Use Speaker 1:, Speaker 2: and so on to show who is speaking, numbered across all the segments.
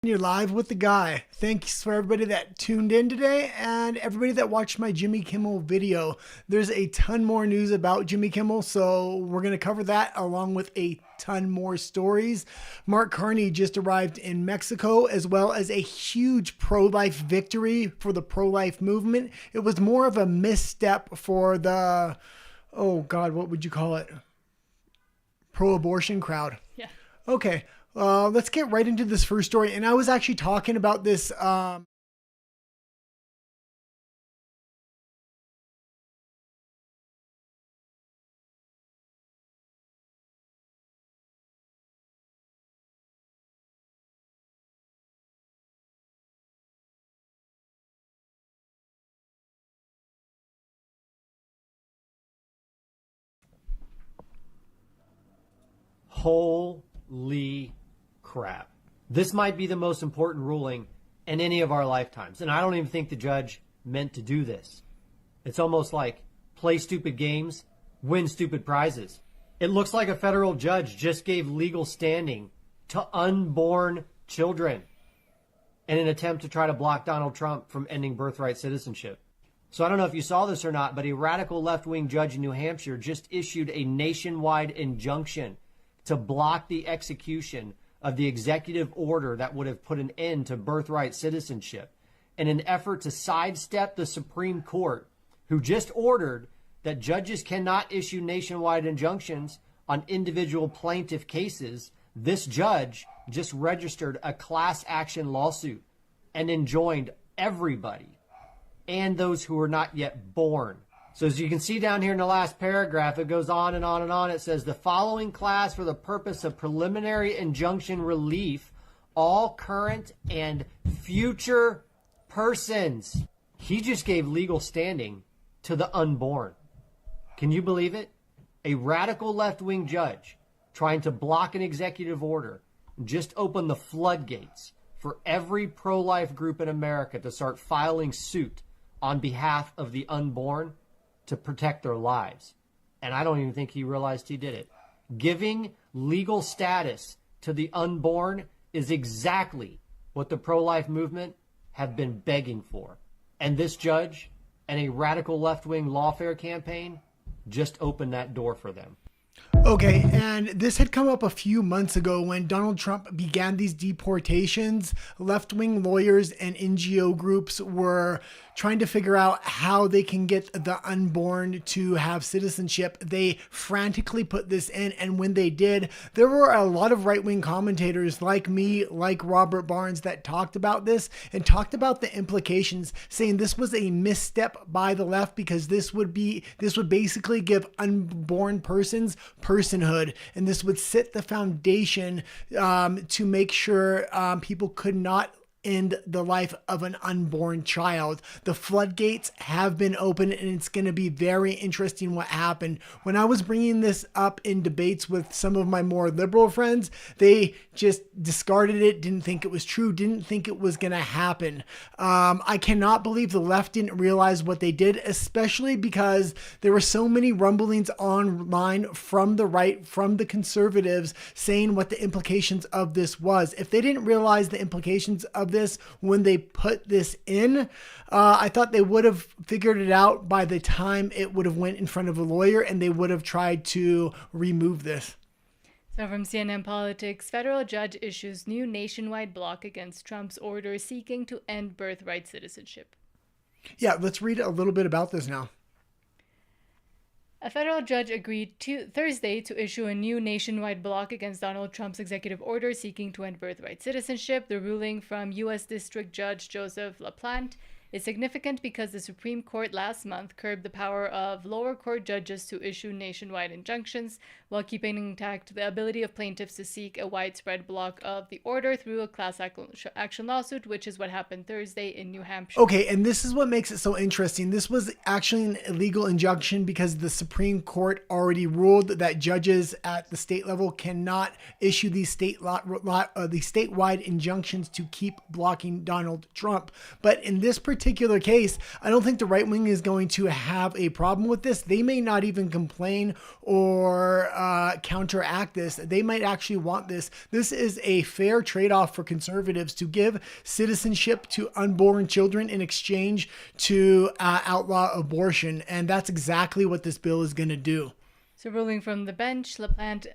Speaker 1: You're live with the guy. Thanks for everybody that tuned in today and everybody that watched my Jimmy Kimmel video. There's a ton more news about Jimmy Kimmel, so we're going to cover that along with a ton more stories. Mark Carney just arrived in Mexico, as well as a huge pro-life victory for the pro-life movement. It was more of a misstep for the, oh God, what would you call it? Pro-abortion crowd.
Speaker 2: Yeah.
Speaker 1: Okay. Let's get right into this first story. And I was actually talking about this.
Speaker 3: Holy crap. This might be the most important ruling in any of our lifetimes. And I don't even think the judge meant to do this. It's almost like play stupid games, win stupid prizes. It looks like a federal judge just gave legal standing to unborn children in an attempt to try to block Donald Trump from ending birthright citizenship. So I don't know if you saw this or not, but a radical left-wing judge in New Hampshire just issued a nationwide injunction to block the execution of the executive order that would have put an end to birthright citizenship in an effort to sidestep the Supreme Court, who just ordered that judges cannot issue nationwide injunctions on individual plaintiff cases. This judge just registered a class action lawsuit and enjoined everybody and those who are not yet born. So as you can see down here in the last paragraph, it goes on and on and on. It says the following class for the purpose of preliminary injunction relief, all current and future persons. He just gave legal standing to the unborn. Can you believe it? A radical left-wing judge trying to block an executive order just opened the floodgates for every pro-life group in America to start filing suit on behalf of the unborn to protect their lives. And I don't even think he realized he did it. Giving legal status to the unborn is exactly what the pro-life movement have been begging for. And this judge and a radical left-wing lawfare campaign just opened that door for them.
Speaker 1: Okay, and this had come up a few months ago when Donald Trump began these deportations. Left-wing lawyers and NGO groups were trying to figure out how they can get the unborn to have citizenship. They frantically put this in, and when they did, there were a lot of right-wing commentators like me, like Robert Barnes, that talked about this and talked about the implications, saying this was a misstep by the left because this would basically give unborn persons personhood, and this would set the foundation to make sure people could not end the life of an unborn child. The floodgates have been opened, and it's going to be very interesting what happened. When I was bringing this up in debates with some of my more liberal friends, they just discarded it, didn't think it was true, didn't think it was going to happen. I cannot believe the left didn't realize what they did, especially because there were so many rumblings online from the right, from the conservatives, saying what the implications of this was. If they didn't realize the implications of this when they put this in, I thought they would have figured it out by the time it would have went in front of a lawyer, and they would have tried to remove this.
Speaker 2: So from CNN Politics, federal judge issues new nationwide block against Trump's order seeking to end birthright citizenship.
Speaker 1: Yeah, let's read a little bit about this now.
Speaker 2: A federal judge agreed Thursday to issue a new nationwide block against Donald Trump's executive order seeking to end birthright citizenship. The ruling from U.S. District Judge Joseph LaPlante is significant because the Supreme Court last month curbed the power of lower court judges to issue nationwide injunctions while keeping intact the ability of plaintiffs to seek a widespread block of the order through a class action lawsuit, which is what happened Thursday in New Hampshire.
Speaker 1: Okay, and this is what makes it so interesting. This was actually an illegal injunction because the Supreme Court already ruled that judges at the state level cannot issue these statewide injunctions to keep blocking Donald Trump. But in this particular particular case, I don't think the right wing is going to have a problem with this. They may not even complain or counteract this. They might actually want this. This is a fair trade-off for conservatives to give citizenship to unborn children in exchange to outlaw abortion. And that's exactly what this bill is going to do.
Speaker 2: So ruling from the bench, LaPlante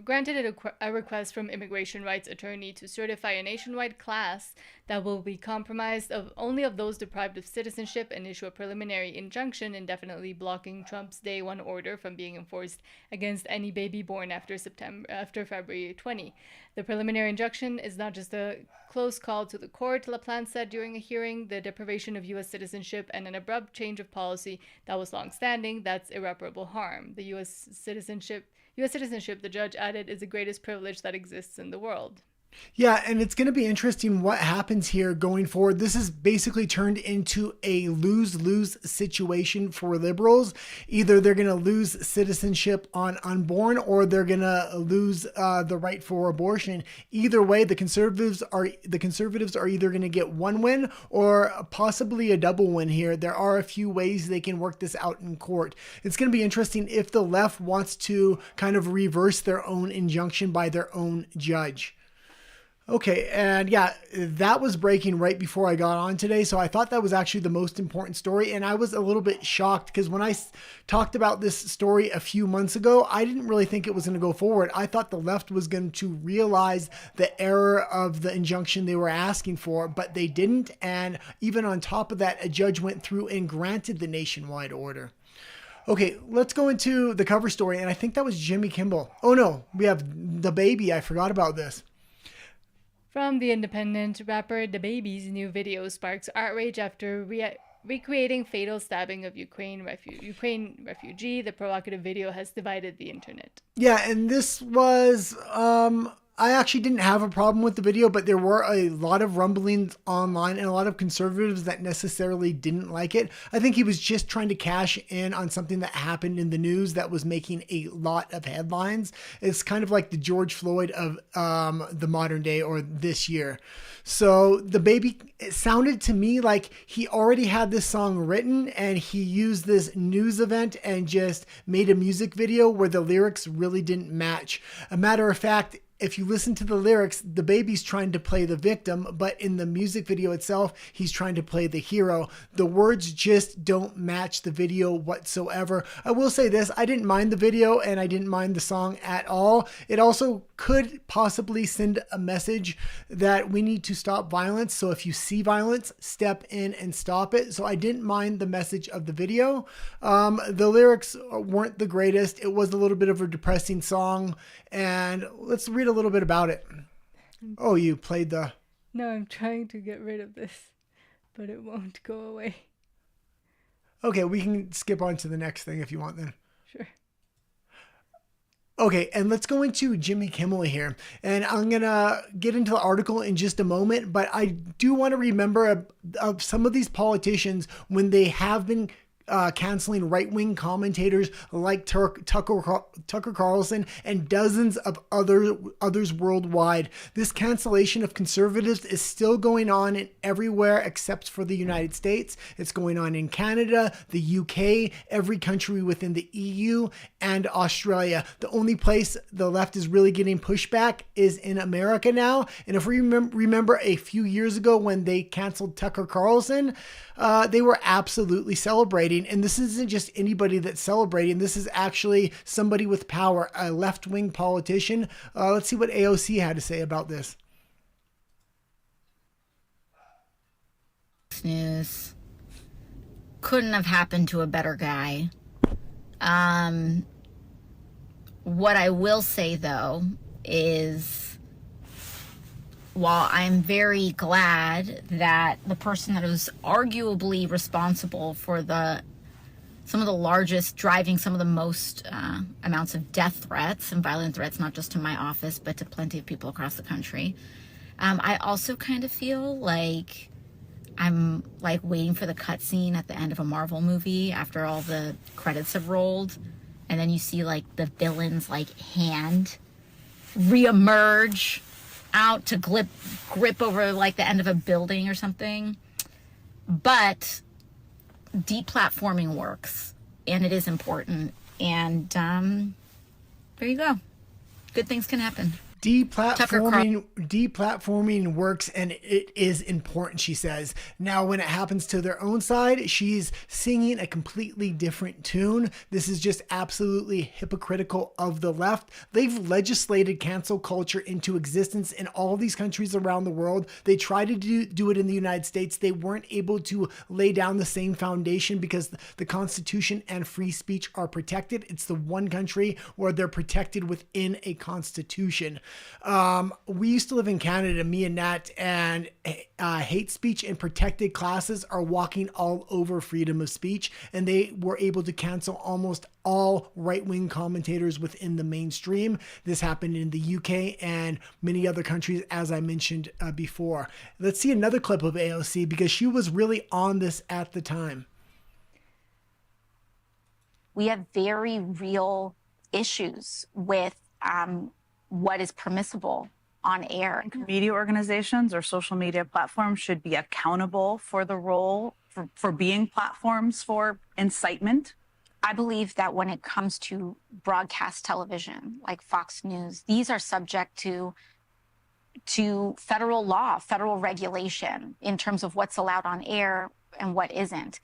Speaker 2: granted a request from immigration rights attorney to certify a nationwide class that will be comprised of only of those deprived of citizenship and issue a preliminary injunction indefinitely blocking Trump's Day 1 order from being enforced against any baby born after February 20. The preliminary injunction is not just a close call to the court, LaPlante said during a hearing. The deprivation of U.S. citizenship and an abrupt change of policy that was long-standing, that's irreparable harm. The U.S. citizenship, the judge added, is the greatest privilege that exists in the world.
Speaker 1: Yeah, and it's going to be interesting what happens here going forward. This is basically turned into a lose-lose situation for liberals. Either they're going to lose citizenship on unborn or they're going to lose the right for abortion. Either way, the conservatives are either going to get one win or possibly a double win here. There are a few ways they can work this out in court. It's going to be interesting if the left wants to kind of reverse their own injunction by their own judge. Okay, and yeah, that was breaking right before I got on today, so I thought that was actually the most important story, and I was a little bit shocked because when I talked about this story a few months ago, I didn't really think it was going to go forward. I thought the left was going to realize the error of the injunction they were asking for, but they didn't, and even on top of that, a judge went through and granted the nationwide order. Okay, let's go into the cover story, and I think that was Jimmy Kimmel. Oh no, we have the baby. I forgot about this.
Speaker 2: From The Independent, rapper DaBaby's new video sparks outrage after recreating fatal stabbing of Ukraine refugee. The provocative video has divided the internet.
Speaker 1: Yeah, and this was I actually didn't have a problem with the video, but there were a lot of rumblings online and a lot of conservatives that necessarily didn't like it. I think he was just trying to cash in on something that happened in the news that was making a lot of headlines. It's kind of like the George Floyd of the modern day or this year. So the baby, it sounded to me like he already had this song written and he used this news event and just made a music video where the lyrics really didn't match. A matter of fact, if you listen to the lyrics, the baby's trying to play the victim, but in the music video itself, he's trying to play the hero. The words just don't match the video whatsoever. I will say this, I didn't mind the video and I didn't mind the song at all. It also could possibly send a message that we need to stop violence. So if you see violence, step in and stop it. So I didn't mind the message of the video. The lyrics weren't the greatest. It was a little bit of a depressing song, and let's read a little bit about it. Oh, you played the...
Speaker 2: No, I'm trying to get rid of this, but it won't go away.
Speaker 1: Okay, we can skip on to the next thing if you want then.
Speaker 2: Sure.
Speaker 1: Okay, and let's go into Jimmy Kimmel here. And I'm going to get into the article in just a moment, but I do want to remember of some of these politicians when they have been canceling right-wing commentators like Tucker Carlson and dozens of others worldwide. This cancellation of conservatives is still going on in everywhere except for the United States. It's going on in Canada, the UK, every country within the EU, and Australia. The only place the left is really getting pushback is in America now. And if we remember a few years ago when they canceled Tucker Carlson, they were absolutely celebrating. And this isn't just anybody that's celebrating. This is actually somebody with power, a left-wing politician. Let's see what AOC had to say about this.
Speaker 4: News couldn't have happened to a better guy. What I will say, though, is while I'm very glad that the person that was arguably responsible for some of the largest, driving some of the most amounts of death threats and violent threats, not just to my office, but to plenty of people across the country. I also kind of feel like I'm like waiting for the cutscene at the end of a Marvel movie after all the credits have rolled. And then you see like the villain's like hand reemerge out to grip over like the end of a building or something. But deplatforming works, and it is important. And there you go. Good things can happen.
Speaker 1: Deplatforming works, and it is important, she says. Now, when it happens to their own side, she's singing a completely different tune. This is just absolutely hypocritical of the left. They've legislated cancel culture into existence in all these countries around the world. They tried to do it in the United States. They weren't able to lay down the same foundation because the Constitution and free speech are protected. It's the one country where they're protected within a constitution. We used to live in Canada, me and Nat, and hate speech and protected classes are walking all over freedom of speech, and they were able to cancel almost all right-wing commentators within the mainstream. This happened in the UK and many other countries, as I mentioned before. Let's see another clip of AOC because she was really on this at the time.
Speaker 5: We have very real issues with what is permissible on air.
Speaker 6: Media organizations or social media platforms should be accountable for the role for being platforms for incitement.
Speaker 5: I believe that when it comes to broadcast television, like Fox News, these are subject to federal law, federal regulation in terms of what's allowed on air and what isn't.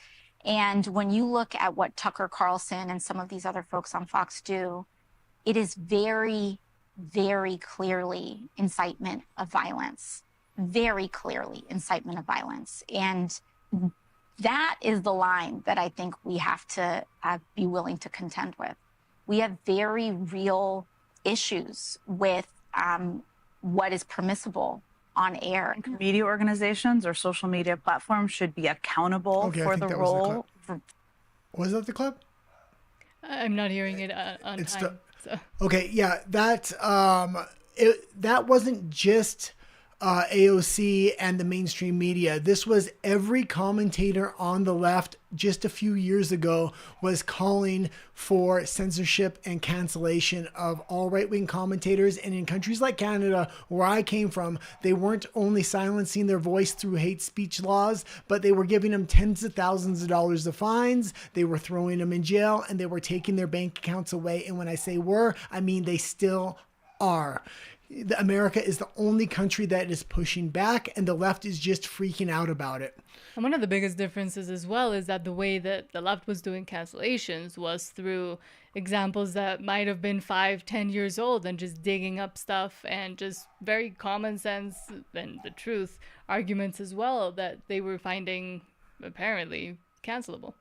Speaker 5: And when you look at what Tucker Carlson and some of these other folks on Fox do, it is very, very clearly incitement of violence, very clearly incitement of violence. And that is the line that I think we have to be willing to contend with. We have very real issues with what is permissible on air.
Speaker 6: Media organizations or social media platforms should be accountable for the role.
Speaker 1: Was that the clip?
Speaker 2: I'm not hearing it on time.
Speaker 1: Okay, yeah, that wasn't just AOC and the mainstream media. This was every commentator on the left just a few years ago was calling for censorship and cancellation of all right-wing commentators. And in countries like Canada, where I came from, they weren't only silencing their voice through hate speech laws, but they were giving them tens of thousands of dollars of fines. They were throwing them in jail, and they were taking their bank accounts away. And when I say were, I mean they still are. America is the only country that is pushing back, and the left is just freaking out about it.
Speaker 2: And one of the biggest differences as well is that the way that the left was doing cancellations was through examples that might have been 5-10 years old and just digging up stuff and just very common sense and the truth arguments as well that they were finding apparently cancelable.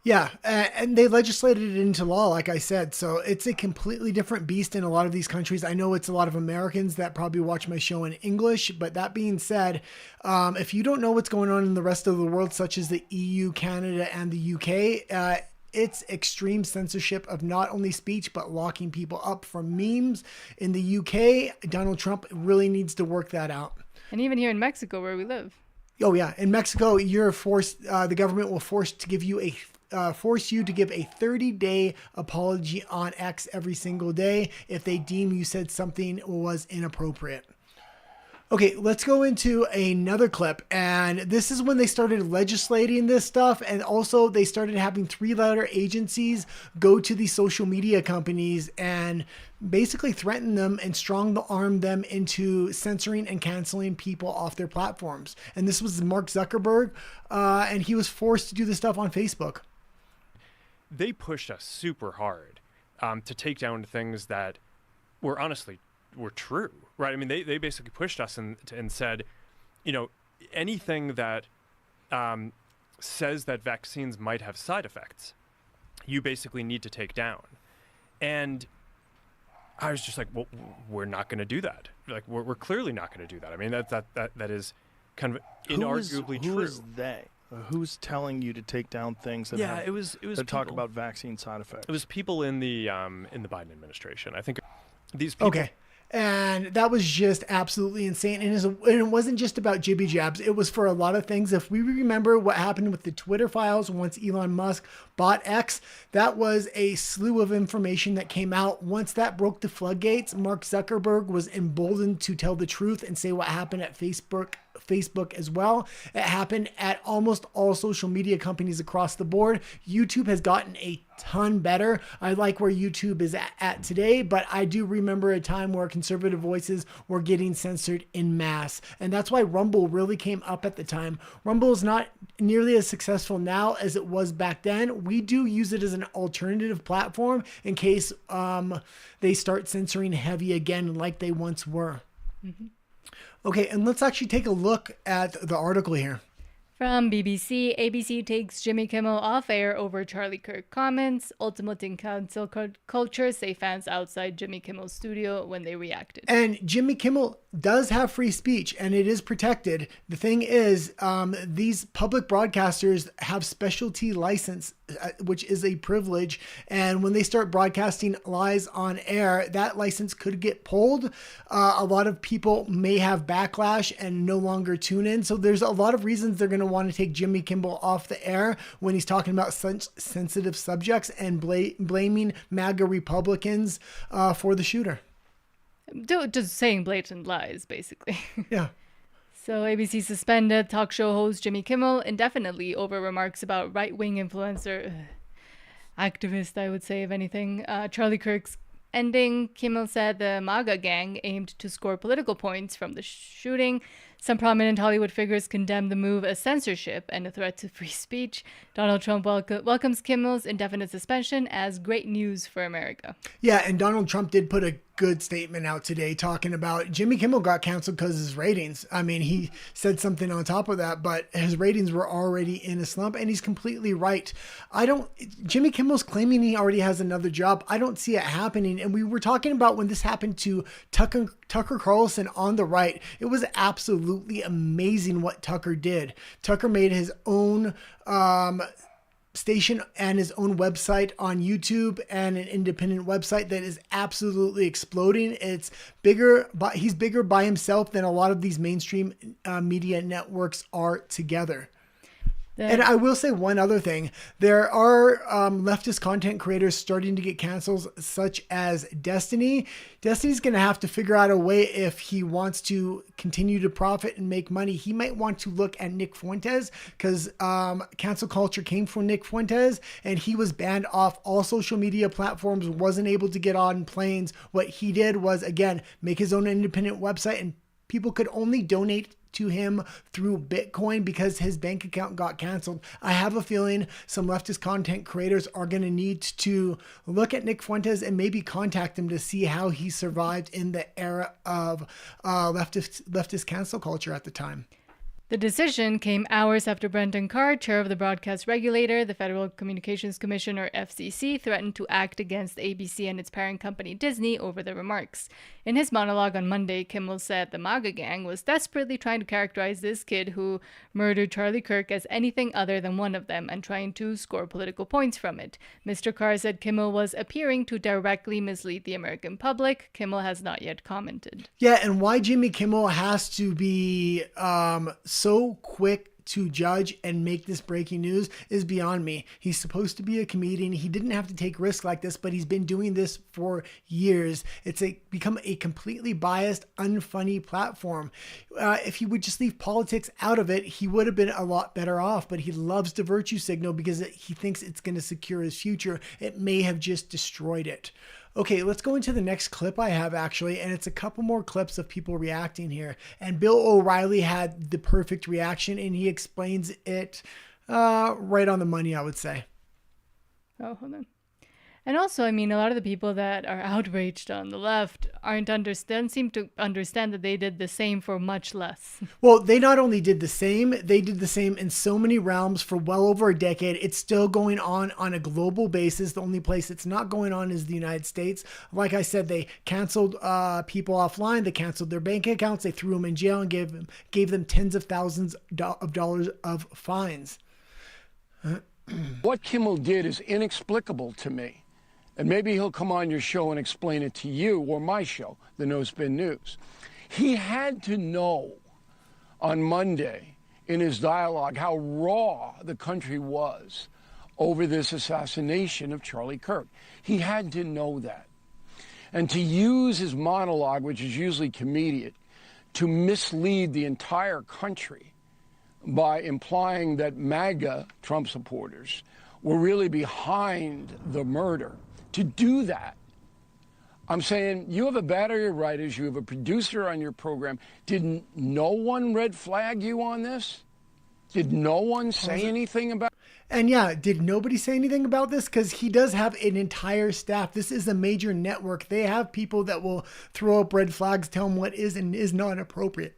Speaker 1: Yeah, and they legislated it into law, like I said. So it's a completely different beast in a lot of these countries. I know it's a lot of Americans that probably watch my show in English. But that being said, if you don't know what's going on in the rest of the world, such as the EU, Canada, and the UK, it's extreme censorship of not only speech, but locking people up for memes. In the UK, Donald Trump really needs to work that out.
Speaker 2: And even here in Mexico, where we live.
Speaker 1: Oh, yeah. In Mexico, you're forced, the government will force you to give a 30-day apology on X every single day if they deem you said something was inappropriate. Okay, let's go into another clip. And this is when they started legislating this stuff. And also they started having 3-letter agencies go to these social media companies and basically threaten them and strong-arm them into censoring and canceling people off their platforms. And this was Mark Zuckerberg, and he was forced to do this stuff on Facebook.
Speaker 7: They pushed us super hard to take down things that were true, right? I mean, they basically pushed us and said, you know, anything that says that vaccines might have side effects, you basically need to take down. And I was just like, well, we're not going to do that. Like, we're clearly not going to do that. I mean, that is kind of inarguably true.
Speaker 8: Who is they? Who's telling you to take down things that
Speaker 7: it was
Speaker 8: that talk about vaccine side effects?
Speaker 7: It was people in the Biden administration. I think these people.
Speaker 1: Okay. And that was just absolutely insane. And it wasn't just about jibby jabs. It was for a lot of things. If we remember what happened with the Twitter files once Elon Musk bought X, that was a slew of information that came out. Once that broke the floodgates, Mark Zuckerberg was emboldened to tell the truth and say what happened at Facebook Facebook as well. It happened at almost all social media companies across the board. YouTube has gotten a ton better. I like where YouTube is at today, but I do remember a time where conservative voices were getting censored in mass. And that's why Rumble really came up at the time. Rumble is not nearly as successful now as it was back then. We do use it as an alternative platform in case they start censoring heavy again like they once were.
Speaker 2: Mm-hmm.
Speaker 1: Okay, and let's actually take a look at the article here.
Speaker 2: From BBC, ABC takes Jimmy Kimmel off air over Charlie Kirk comments. Ultimate in cancel culture, say fans outside Jimmy Kimmel's studio when they reacted.
Speaker 1: And Jimmy Kimmel does have free speech and it is protected. The thing is, these public broadcasters have specialty license, which is a privilege. And when they start broadcasting lies on air, that license could get pulled. A lot of people may have backlash and no longer tune in. So there's a lot of reasons they're going to want to take Jimmy Kimmel off the air when he's talking about such sensitive subjects and blaming MAGA Republicans for the shooter.
Speaker 2: Just saying blatant lies, basically.
Speaker 1: Yeah.
Speaker 2: So ABC suspended talk show host Jimmy Kimmel indefinitely over remarks about right-wing influencer, activist, I would say, if anything, Charlie Kirk's ending. Kimmel said the MAGA gang aimed to score political points from the shooting. Some prominent Hollywood figures condemned the move as censorship and a threat to free speech. Donald Trump welcomes Kimmel's indefinite suspension as great news for America.
Speaker 1: Yeah, and Donald Trump did put a good statement out today talking about Jimmy Kimmel got canceled because of his ratings. I mean, he said something on top of that, but his ratings were already in a slump, and he's completely right. Jimmy Kimmel's claiming he already has another job. I don't see it happening. And we were talking about when this happened to Tucker Carlson on the right. It was absolutely amazing what Tucker did. Tucker made his own station and his own website on YouTube and an independent website that is absolutely exploding. It's bigger, but he's bigger by himself than a lot of these mainstream media networks are together. And I will say one other thing. There are leftist content creators starting to get cancels, such as Destiny. Destiny's going to have to figure out a way, if he wants to continue to profit and make money, he might want to look at Nick Fuentes, because cancel culture came from Nick Fuentes, and he was banned off all social media platforms, wasn't able to get on planes. What he did was, again, make his own independent website, and people could only donate to him through Bitcoin because his bank account got canceled. I have a feeling some leftist content creators are going to need to look at Nick Fuentes and maybe contact him to see how he survived in the era of leftist cancel culture at the time.
Speaker 2: The decision came hours after Brendan Carr, chair of the broadcast regulator, the Federal Communications Commission, or FCC, threatened to act against ABC and its parent company Disney over the remarks. In his monologue on Monday, Kimmel said the MAGA gang was desperately trying to characterize this kid who murdered Charlie Kirk as anything other than one of them and trying to score political points from it. Mr. Carr said Kimmel was appearing to directly mislead the American public. Kimmel has not yet commented.
Speaker 1: Yeah, and why Jimmy Kimmel has to be so quick to judge and make this breaking news is beyond me. He's supposed to be a comedian. He didn't have to take risks like this, but he's been doing this for years. It's become a completely biased, unfunny platform. If he would just leave politics out of it, he would have been a lot better off, but he loves to virtue signal because he thinks it's going to secure his future. It may have just destroyed it. Okay, let's go into the next clip I have, actually, and it's a couple more clips of people reacting here. And Bill O'Reilly had the perfect reaction, and he explains it right on the money, I would say.
Speaker 2: Oh, hold on. And also, I mean, a lot of the people that are outraged on the left don't seem to understand that they did the same for much less.
Speaker 1: Well, they not only did the same, they did the same in so many realms for well over a decade. It's still going on a global basis. The only place it's not going on is the United States. Like I said, they canceled people offline. They canceled their bank accounts. They threw them in jail and gave them tens of thousands of dollars of fines.
Speaker 9: What Kimmel did is inexplicable to me. And maybe he'll come on your show and explain it to you or my show, the No Spin News. He had to know on Monday in his dialogue how raw the country was over this assassination of Charlie Kirk. He had to know that. And to use his monologue, which is usually comedic, to mislead the entire country by implying that MAGA Trump supporters were really behind the murder. To do that, I'm saying you have a battery of writers, you have a producer on your program. Did no one red flag you on this? Did no one say anything about?
Speaker 1: And yeah, did nobody say anything about this? Because he does have an entire staff. This is a major network. They have people that will throw up red flags, tell them what is and is not appropriate.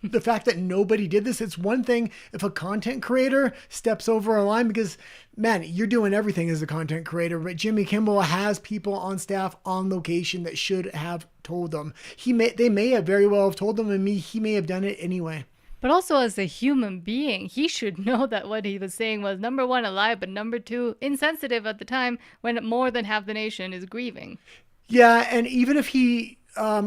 Speaker 1: The fact that nobody did this, it's one thing if a content creator steps over a line, because man, you're doing everything as a content creator, but Jimmy Kimmel has people on staff on location that should have told them. They may have very well have told them, and he may have done it anyway.
Speaker 2: But also as a human being, he should know that what he was saying was, number one, a lie, but number two, insensitive at the time when more than half the nation is grieving.
Speaker 1: Yeah, and even if he,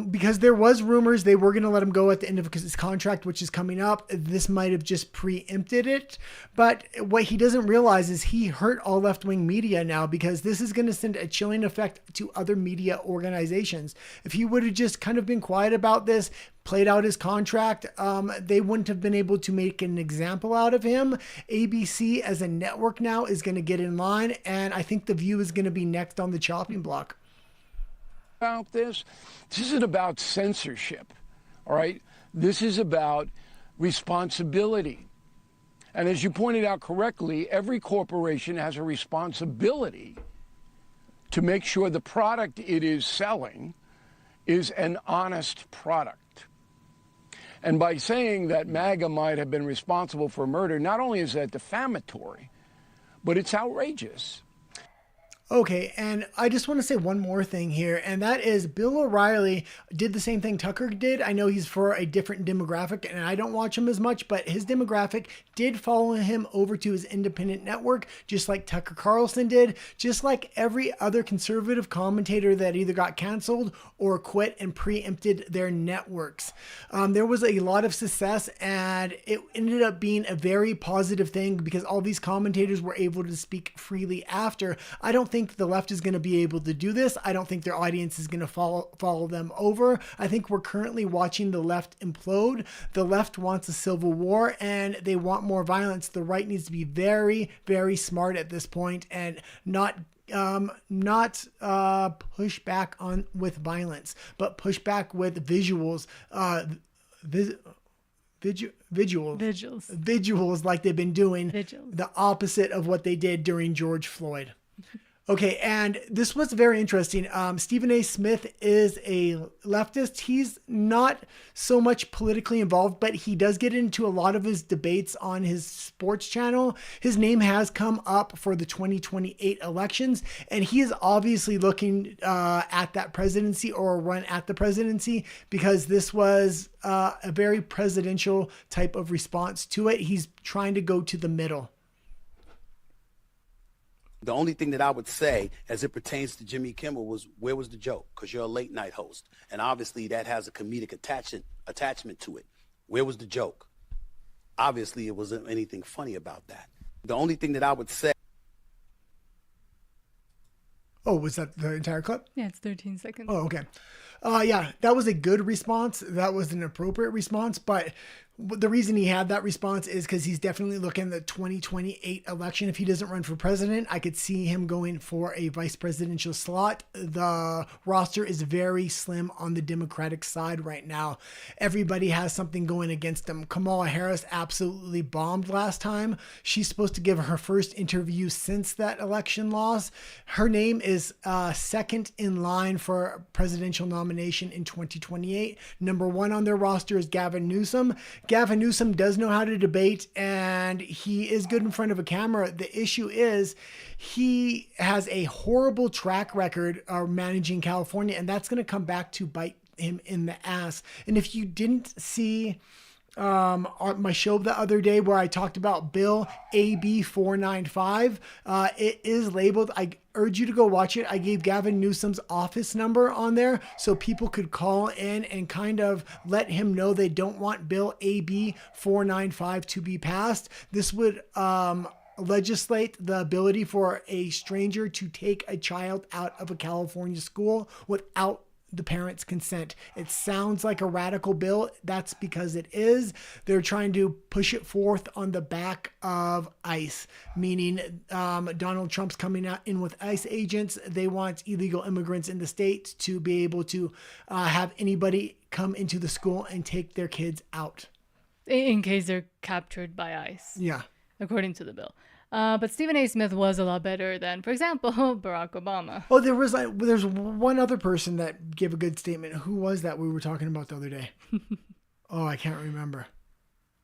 Speaker 1: because there was rumors they were going to let him go at the end of his contract, which is coming up, this might have just preempted it. But what he doesn't realize is he hurt all left-wing media now, because this is going to send a chilling effect to other media organizations. If he would have just kind of been quiet about this, played out his contract, they wouldn't have been able to make an example out of him. ABC as a network now is going to get in line, and I think The View is going to be next on the chopping block.
Speaker 9: About this isn't about censorship, all right? This is about responsibility. And as you pointed out correctly, every corporation has a responsibility to make sure the product it is selling is an honest product. And by saying that MAGA might have been responsible for murder, not only is that defamatory, but it's outrageous.
Speaker 1: Okay, and I just want to say one more thing here, and that is Bill O'Reilly did the same thing Tucker did. I know he's for a different demographic, and I don't watch him as much, but his demographic did follow him over to his independent network, just like Tucker Carlson did, just like every other conservative commentator that either got canceled or quit and preempted their networks. There was a lot of success, and it ended up being a very positive thing because all these commentators were able to speak freely after. I don't think the left is going to be able to do this. I don't think their audience is going to follow them over. I think we're currently watching the left implode. The left wants a civil war and they want more violence. The right needs to be very, very smart at this point and not push back on with violence, but push back with visuals, visuals like they've been doing, the opposite of what they did during George Floyd. Okay, and this was very interesting. Stephen A. Smith is a leftist. He's not so much politically involved, but he does get into a lot of his debates on his sports channel. His name has come up for the 2028 elections, and he is obviously looking at that presidency or a run at the presidency because this was a very presidential type of response to it. He's trying to go to the middle.
Speaker 10: The only thing that I would say as it pertains to Jimmy Kimmel was, where was the joke? Because you're a late night host. And obviously that has a comedic attachment to it. Where was the joke? Obviously it wasn't anything funny about that. The only thing that I would say.
Speaker 1: Oh, was that the entire clip?
Speaker 2: Yeah, it's 13 seconds.
Speaker 1: Oh, okay. Yeah, that was a good response. That was an appropriate response. But the reason he had that response is because he's definitely looking at the 2028 election. If he doesn't run for president, I could see him going for a vice presidential slot. The roster is very slim on the Democratic side right now. Everybody has something going against them. Kamala Harris absolutely bombed last time. She's supposed to give her first interview since that election loss. Her name is second in line for presidential nomination in 2028. Number one on their roster is Gavin Newsom. Gavin Newsom does know how to debate and he is good in front of a camera. The issue is he has a horrible track record of managing California, and that's going to come back to bite him in the ass. And if you didn't see my show the other day where I talked about Bill AB 495, it is labeled. I urge you to go watch it. I gave Gavin Newsom's office number on there so people could call in and kind of let him know they don't want Bill AB 495 to be passed. This would legislate the ability for a stranger to take a child out of a California school without the parents' consent. It sounds like a radical bill. That's because it is. They're trying to push it forth on the back of ICE, meaning Donald Trump's coming out in with ICE agents. They want illegal immigrants in the state to be able to have anybody come into the school and take their kids out.
Speaker 2: In case they're captured by ICE.
Speaker 1: Yeah.
Speaker 2: According to the bill. But Stephen A. Smith was a lot better than, for example, Barack Obama.
Speaker 1: Oh, there's one other person that gave a good statement. Who was that we were talking about the other day? Oh, I can't remember.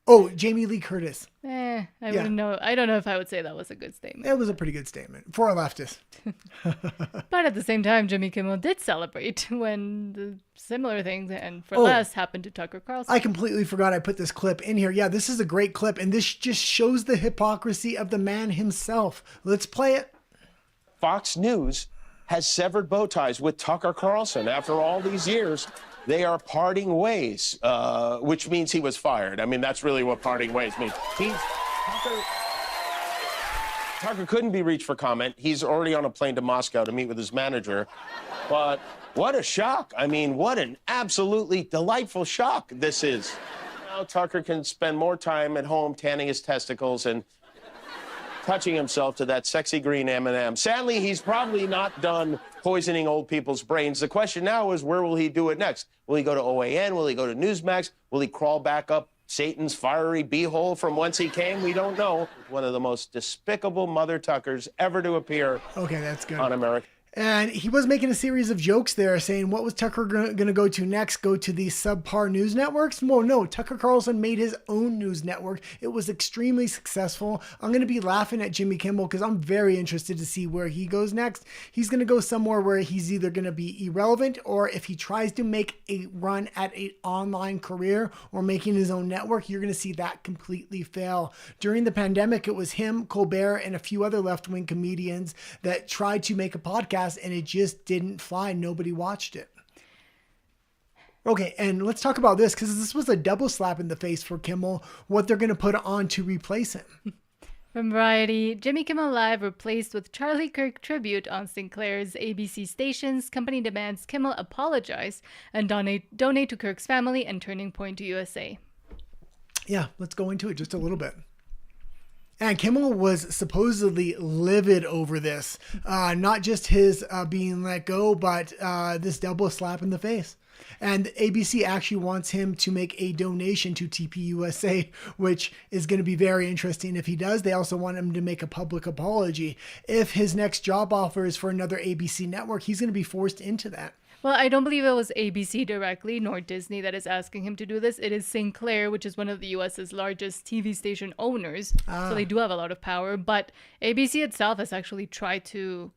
Speaker 1: Oh, Jamie Lee Curtis.
Speaker 2: I wouldn't know. I don't know if I would say that was a good statement.
Speaker 1: It was a pretty good statement for a leftist.
Speaker 2: But at the same time, Jimmy Kimmel did celebrate when the similar things and for less happened to Tucker Carlson.
Speaker 1: I completely forgot I put this clip in here. Yeah, this is a great clip, and this just shows the hypocrisy of the man himself. Let's play it.
Speaker 11: Fox News has severed bow ties with Tucker Carlson after all these years. They are parting ways, which means he was fired. I mean, that's really what parting ways means. Tucker couldn't be reached for comment. He's already on a plane to Moscow to meet with his manager. But what a shock. I mean, what an absolutely delightful shock this is. Now Tucker can spend more time at home tanning his testicles and touching himself to that sexy green M&M. Sadly, he's probably not done poisoning old people's brains. The question now is, where will he do it next? Will he go to OAN? Will he go to Newsmax? Will he crawl back up Satan's fiery beehole from whence he came? We don't know. One of the most despicable mother Tuckers ever to appear on America.
Speaker 1: And he was making a series of jokes there saying, what was Tucker going to go to next? Go to these subpar news networks? Well, no, Tucker Carlson made his own news network. It was extremely successful. I'm going to be laughing at Jimmy Kimmel because I'm very interested to see where he goes next. He's going to go somewhere where he's either going to be irrelevant, or if he tries to make a run at an online career or making his own network, you're going to see that completely fail. During the pandemic, it was him, Colbert, and a few other left-wing comedians that tried to make a podcast, and it just didn't fly. Nobody watched it. Okay, and let's talk about this, because this was a double slap in the face for Kimmel, what they're going to put on to replace him.
Speaker 2: From Variety, Jimmy Kimmel Live replaced with Charlie Kirk tribute on Sinclair's ABC stations. Company demands Kimmel apologize and donate to Kirk's family and Turning Point to USA.
Speaker 1: Yeah, let's go into it just a little bit. And Kimmel was supposedly livid over this. Not just his being let go, but this double slap in the face. And ABC actually wants him to make a donation to TPUSA, which is going to be very interesting if he does. They also want him to make a public apology. If his next job offer is for another ABC network, he's going to be forced into that.
Speaker 2: Well, I don't believe it was ABC directly, nor Disney, that is asking him to do this. It is Sinclair, which is one of the U.S.'s largest TV station owners. So they do have a lot of power. But ABC itself has actually tried to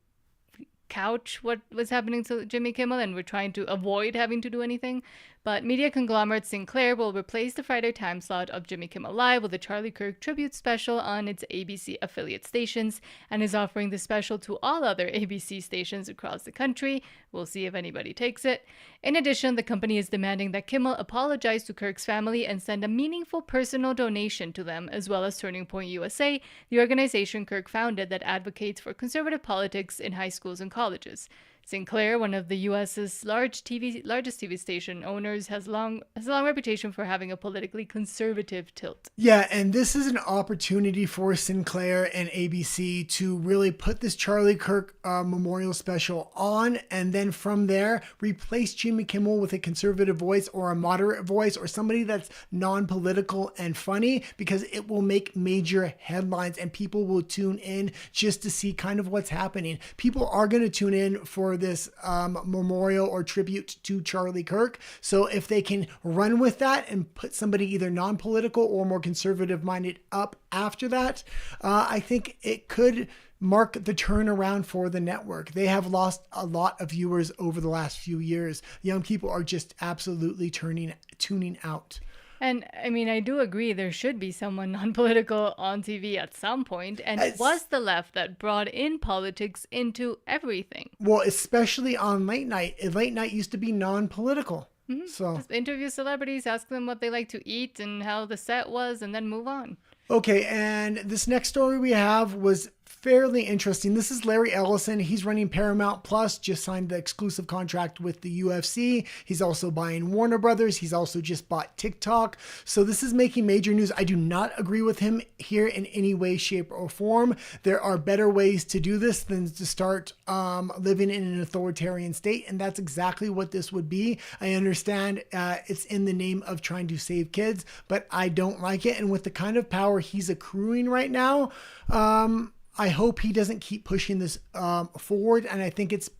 Speaker 2: couch what was happening to Jimmy Kimmel, and we're trying to avoid having to do anything. But media conglomerate Sinclair will replace the Friday time slot of Jimmy Kimmel Live with a Charlie Kirk tribute special on its ABC affiliate stations, and is offering the special to all other ABC stations across the country. We'll see if anybody takes it. In addition, the company is demanding that Kimmel apologize to Kirk's family and send a meaningful personal donation to them, as well as Turning Point USA, the organization Kirk founded that advocates for conservative politics in high schools and colleges. Sinclair, one of the U.S.'s largest TV station owners, has a long reputation for having a politically conservative tilt.
Speaker 1: Yeah, and this is an opportunity for Sinclair and ABC to really put this Charlie Kirk memorial special on, and then from there, replace Jimmy Kimmel with a conservative voice or a moderate voice or somebody that's non-political and funny, because it will make major headlines and people will tune in just to see kind of what's happening. People are going to tune in for this memorial or tribute to Charlie Kirk. So if they can run with that and put somebody either non-political or more conservative minded up after that, I think it could mark the turnaround for the network. They have lost a lot of viewers over the last few years. Young people are just absolutely tuning out.
Speaker 2: And I mean, I do agree there should be someone non-political on TV at some point. And it was the left that brought in politics into everything.
Speaker 1: Well, especially on late night. Late night used to be non-political.
Speaker 2: Mm-hmm.
Speaker 1: So
Speaker 2: just interview celebrities, ask them what they like to eat and how the set was, and then move on.
Speaker 1: Okay, and this next story we have was fairly interesting. This is Larry Ellison. He's running Paramount Plus, just signed the exclusive contract with the UFC. He's also buying Warner Brothers. He's also just bought TikTok. So this is making major news. I do not agree with him here in any way, shape, or form. There are better ways to do this than to start living in an authoritarian state. And that's exactly what this would be. I understand it's in the name of trying to save kids, but I don't like it. And with the kind of power he's accruing right now, I hope he doesn't keep pushing this forward. And I think it's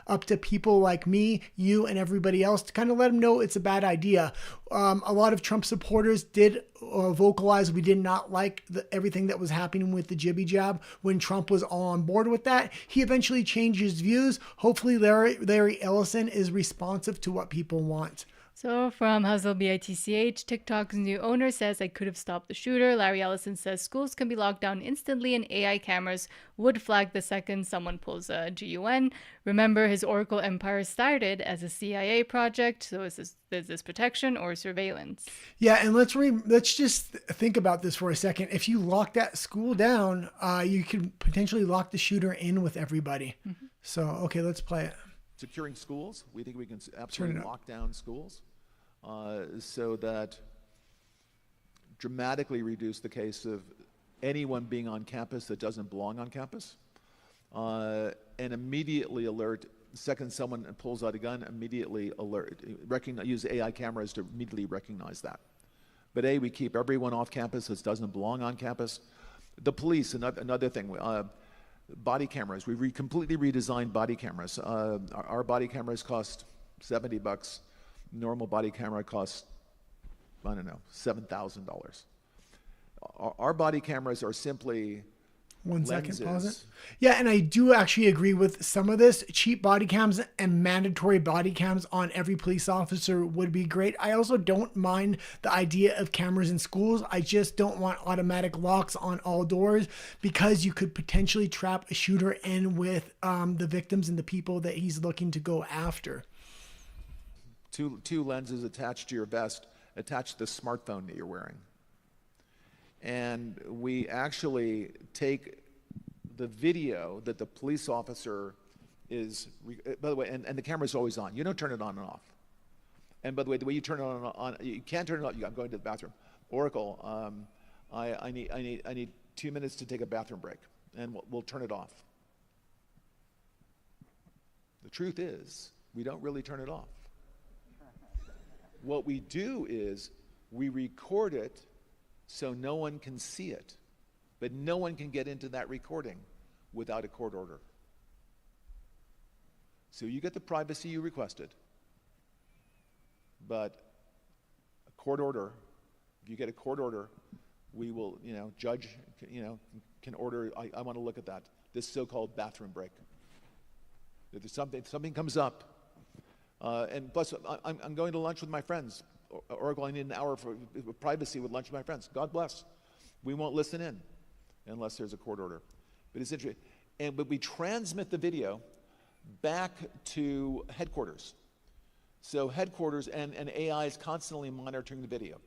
Speaker 1: up to people like me, you, and everybody else to kind of let him know it's a bad idea. A lot of Trump supporters did vocalize we did not like everything that was happening with the jibby jab when Trump was all on board with that. He eventually changed his views. Hopefully Larry Ellison is responsive to what people want.
Speaker 2: So from Hustle BITCH, TikTok's new owner says I could have stopped the shooter. Larry Ellison says schools can be locked down instantly and AI cameras would flag the second someone pulls a GUN. Remember, his Oracle empire started as a CIA project. So is this protection or surveillance?
Speaker 1: Yeah, and let's just think about this for a second. If you lock that school down, you could potentially lock the shooter in with everybody. Mm-hmm. So, okay, let's play it.
Speaker 12: Securing schools, we think we can absolutely lock down schools so that dramatically reduce the case of anyone being on campus that doesn't belong on campus, and immediately alert, the second someone pulls out a gun, immediately alert, use AI cameras to immediately recognize that. But we keep everyone off campus that doesn't belong on campus. The police, another thing, body cameras. We completely redesigned body cameras. Our body cameras cost $70. Normal body camera costs, I don't know, $7,000. Our body cameras are simply lenses.
Speaker 1: Pause it. Yeah, and I do actually agree with some of this. Cheap body cams and mandatory body cams on every police officer would be great. I also don't mind the idea of cameras in schools. I just don't want automatic locks on all doors because you could potentially trap a shooter in with the victims and the people that he's looking to go after.
Speaker 12: Two lenses attached to your vest, attached to the smartphone that you're wearing. And we actually take the video that the police officer is, by the way, and the camera's always on. You don't turn it on and off. And by the way you turn it on, you can't turn it on. I'm going to the bathroom. Oracle, I need 2 minutes to take a bathroom break, and we'll turn it off. The truth is, we don't really turn it off. What we do is we record it so no one can see it, but no one can get into that recording without a court order. So you get the privacy you requested, but a court order, if you get a court order, we will, judge, can order, I want to look at that, this so-called bathroom break. If there's something comes up, and plus, I'm going to lunch with my friends. Oracle, I need an hour for privacy with lunch with my friends. God bless. We won't listen in unless there's a court order. But it's interesting. But we transmit the video back to headquarters. So headquarters and AI is constantly monitoring the video.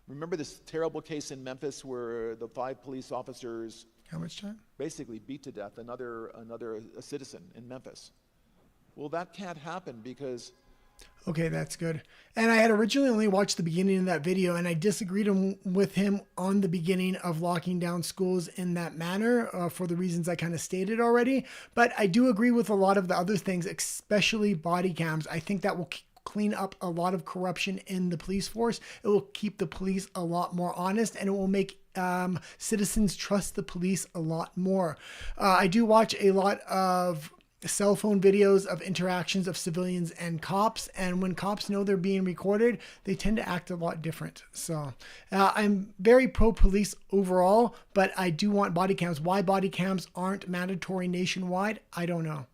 Speaker 12: Remember this terrible case in Memphis where the 5 police officers
Speaker 1: how much time?
Speaker 12: Basically beat to death a citizen in Memphis. Well, that can't happen because...
Speaker 1: Okay, that's good. And I had originally only watched the beginning of that video, and I disagreed with him on the beginning of locking down schools in that manner for the reasons I kind of stated already. But I do agree with a lot of the other things, especially body cams. I think that will clean up a lot of corruption in the police force. It will keep the police a lot more honest, and it will make citizens trust the police a lot more. I do watch a lot of cell phone videos of interactions of civilians and cops, and when cops know they're being recorded, they tend to act a lot different. So I'm very pro-police overall, but I do want body cams. Why body cams aren't mandatory nationwide, I don't know.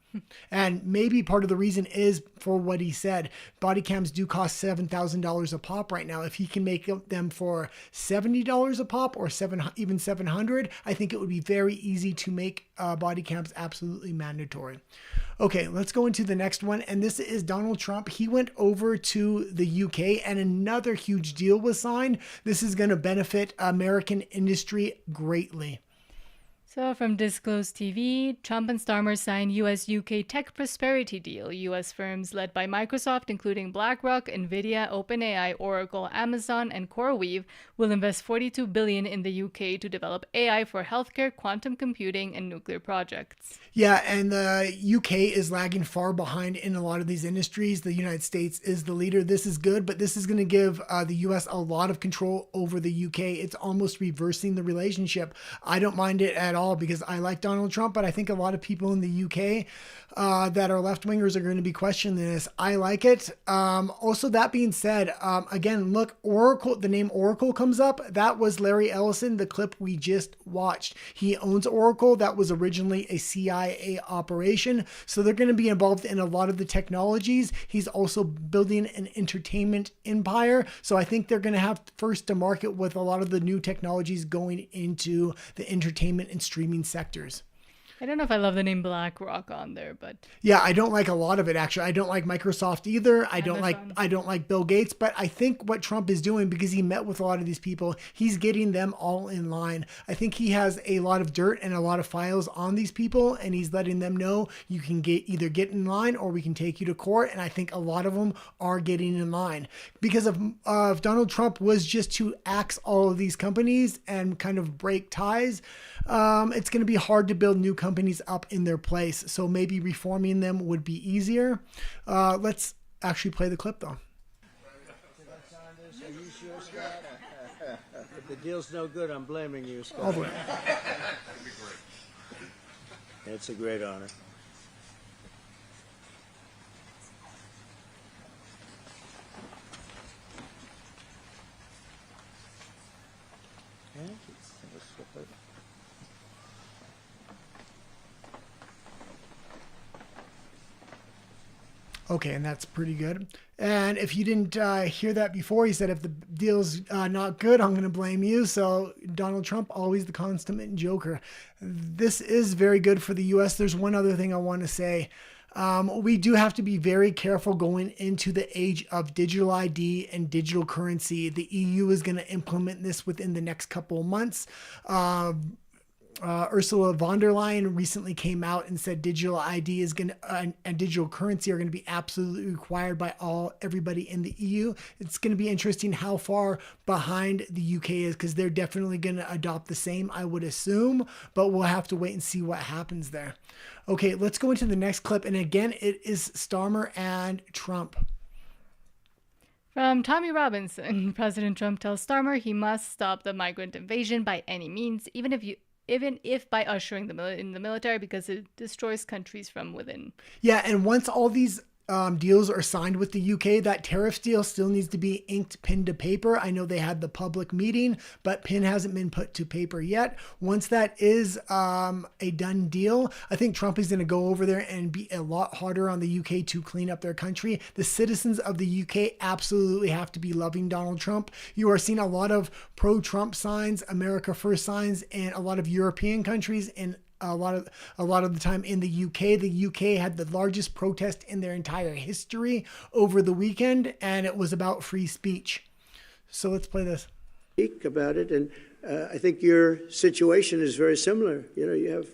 Speaker 1: And maybe part of the reason is for what he said. Body cams do cost $7,000 a pop right now. If he can make them for $70 a pop or even $700, I think it would be very easy to make body cams absolutely mandatory. Okay, let's go into the next one. And this is Donald Trump. He went over to the UK and another huge deal was signed. This is going to benefit American industry greatly.
Speaker 2: So from Disclose TV, Trump and Starmer sign US-UK tech prosperity deal. US firms led by Microsoft, including BlackRock, Nvidia, OpenAI, Oracle, Amazon, and CoreWeave, will invest $42 billion in the UK to develop AI for healthcare, quantum computing, and nuclear projects.
Speaker 1: Yeah, and the UK is lagging far behind in a lot of these industries. The United States is the leader. This is good, but this is going to give the US a lot of control over the UK. It's almost reversing the relationship. I don't mind it at all because I like Donald Trump, but I think a lot of people in the UK that are left-wingers are going to be questioning this. I like it. Also, that being said, again, look, Oracle, the name Oracle comes up. That was Larry Ellison, the clip we just watched. He owns Oracle. That was originally a CIA operation. So they're going to be involved in a lot of the technologies. He's also building an entertainment empire. So I think they're going to have first to market with a lot of the new technologies going into the entertainment and streaming sectors.
Speaker 2: I don't know if I love the name BlackRock on there, but
Speaker 1: yeah, I don't like a lot of it actually. I don't like Microsoft either. I don't like Bill Gates, but I think what Trump is doing, because he met with a lot of these people, he's getting them all in line. I think he has a lot of dirt and a lot of files on these people, and he's letting them know you can either get in line or we can take you to court. And I think a lot of them are getting in line because of Donald Trump was just to axe all of these companies and kind of break ties. It's going to be hard to build new companies up in their place. So maybe reforming them would be easier. Let's actually play the clip though.
Speaker 13: If the deal's no good, I'm blaming you, Scott.
Speaker 1: All the way.
Speaker 13: It's a great honor.
Speaker 1: Okay, and that's pretty good. And if you didn't hear that before, he said, if the deal's not good, I'm going to blame you. So Donald Trump, always the consummate joker. This is very good for the U.S. There's one other thing I want to say. We do have to be very careful going into the age of digital ID and digital currency. The EU is going to implement this within the next couple of months. Ursula von der Leyen recently came out and said digital ID is going to and digital currency are going to be absolutely required by everybody in the EU. It's going to be interesting how far behind the UK is, because they're definitely going to adopt the same, I would assume, but we'll have to wait and see what happens there. Okay, let's go into the next clip. And again, it is Starmer and Trump.
Speaker 2: From Tommy Robinson, President Trump tells Starmer he must stop the migrant invasion by any means, even if by ushering them in the military, because it destroys countries from within.
Speaker 1: Yeah, and once all these deals are signed with the UK, that tariff deal still needs to be inked, pen to paper. I know they had the public meeting, but pen hasn't been put to paper yet. Once that is a done deal, I think Trump is going to go over there and be a lot harder on the UK to clean up their country. The citizens of the UK absolutely have to be loving Donald Trump. You are seeing a lot of pro-Trump signs, America First signs, in a lot of European countries, and a lot of the time in the UK. The UK had the largest protest in their entire history over the weekend, and it was about free speech. So let's play this.
Speaker 13: About it, and I think your situation is very similar. You know, you have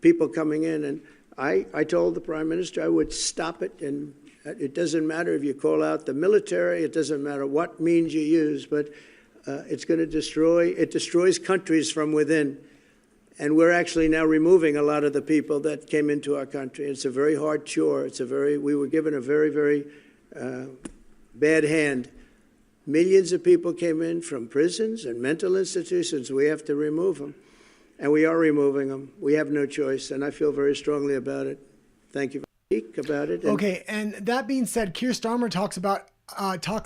Speaker 13: people coming in, and I told the Prime Minister I would stop it, and it doesn't matter if you call out the military, it doesn't matter what means you use, but it's going to destroys countries from within. And we're actually now removing a lot of the people that came into our country. It's a very hard chore. We were given a very, very bad hand. Millions of people came in from prisons and mental institutions. We have to remove them. And we are removing them. We have no choice. And I feel very strongly about it. Thank you about it.
Speaker 1: Okay, and that being said, Keir Starmer talks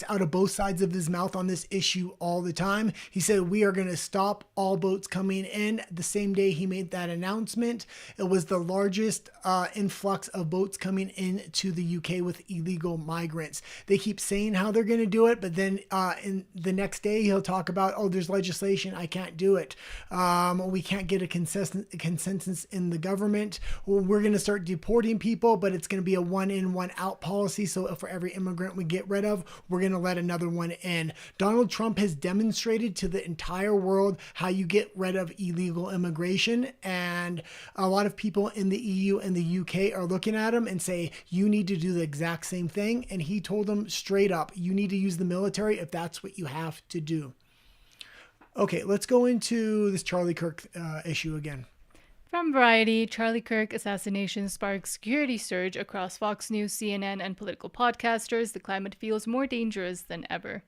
Speaker 1: out of both sides of his mouth on this issue all the time. He said, we are going to stop all boats coming in. The same day he made that announcement, it was the largest influx of boats coming into the UK with illegal migrants. They keep saying how they're going to do it, but then in the next day he'll talk about, oh, there's legislation, I can't do it. We can't get a consensus in the government. We're going to start deporting people, but it's going to be a one in, one out policy. So for every immigrant we get rid of, of, we're going to let another one in. Donald Trump has demonstrated to the entire world how you get rid of illegal immigration. And a lot of people in the EU and the UK are looking at him and say, you need to do the exact same thing. And he told them straight up, you need to use the military if that's what you have to do. Okay, let's go into this Charlie Kirk issue again.
Speaker 2: From Variety, Charlie Kirk assassination sparks security surge across Fox News, CNN, and political podcasters. The climate feels more dangerous than ever.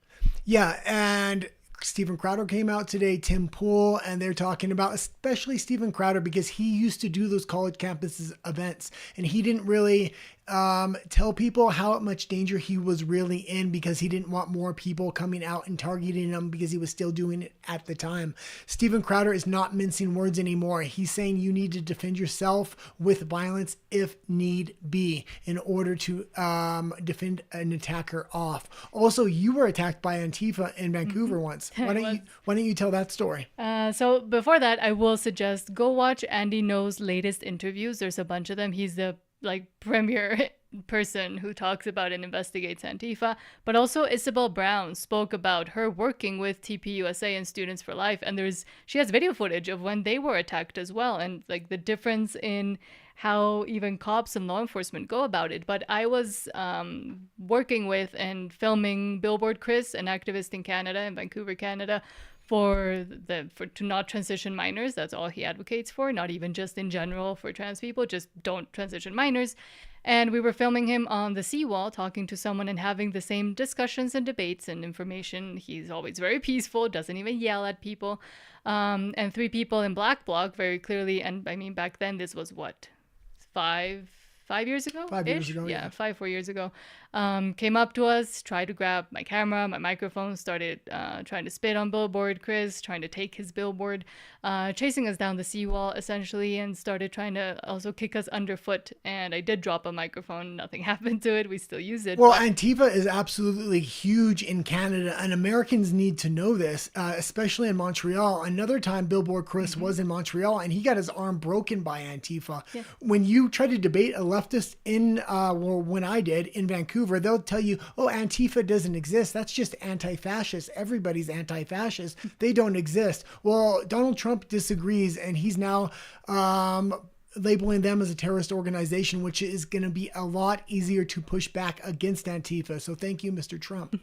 Speaker 1: Yeah, and Stephen Crowder came out today, Tim Pool, and they're talking about especially Stephen Crowder because he used to do those college campuses events, and he didn't really tell people how much danger he was really in because he didn't want more people coming out and targeting him because he was still doing it at the time. Stephen Crowder is not mincing words anymore. He's saying you need to defend yourself with violence if need be in order to defend an attacker off. Also, you were attacked by Antifa in Vancouver once. Why don't you tell that story?
Speaker 2: So before that, I will suggest go watch Andy Ngo's latest interviews. There's a bunch of them. He's the premier person who talks about and investigates Antifa, but also Isabel Brown spoke about her working with TPUSA and Students for Life, and she has video footage of when they were attacked as well, and the difference in how even cops and law enforcement go about it. But I was working with and filming Billboard Chris, an activist in Canada, in Vancouver, Canada, for to not transition minors. That's all he advocates for, not even just in general for trans people, just don't transition minors. And we were filming him on the seawall, talking to someone and having the same discussions and debates and information. He's always very peaceful, doesn't even yell at people. And 3 people in Black Bloc very clearly, and I mean, back then this was what, 5 years ago?
Speaker 1: 5 years ago,
Speaker 2: yeah. 4 years ago. Came up to us, tried to grab my camera, my microphone, started trying to spit on Billboard Chris, trying to take his billboard, chasing us down the seawall essentially, and started trying to also kick us underfoot. And I did drop a microphone. Nothing happened to it. We still use it.
Speaker 1: Well, Antifa is absolutely huge in Canada, and Americans need to know this, especially in Montreal. Another time, Billboard Chris was in Montreal, and he got his arm broken by Antifa. Yeah. When you try to debate a leftist when I did in Vancouver, they'll tell you, oh, Antifa doesn't exist. That's just anti-fascist. Everybody's anti-fascist. They don't exist. Well, Donald Trump disagrees, and he's now labeling them as a terrorist organization, which is going to be a lot easier to push back against Antifa. So thank you, Mr. Trump.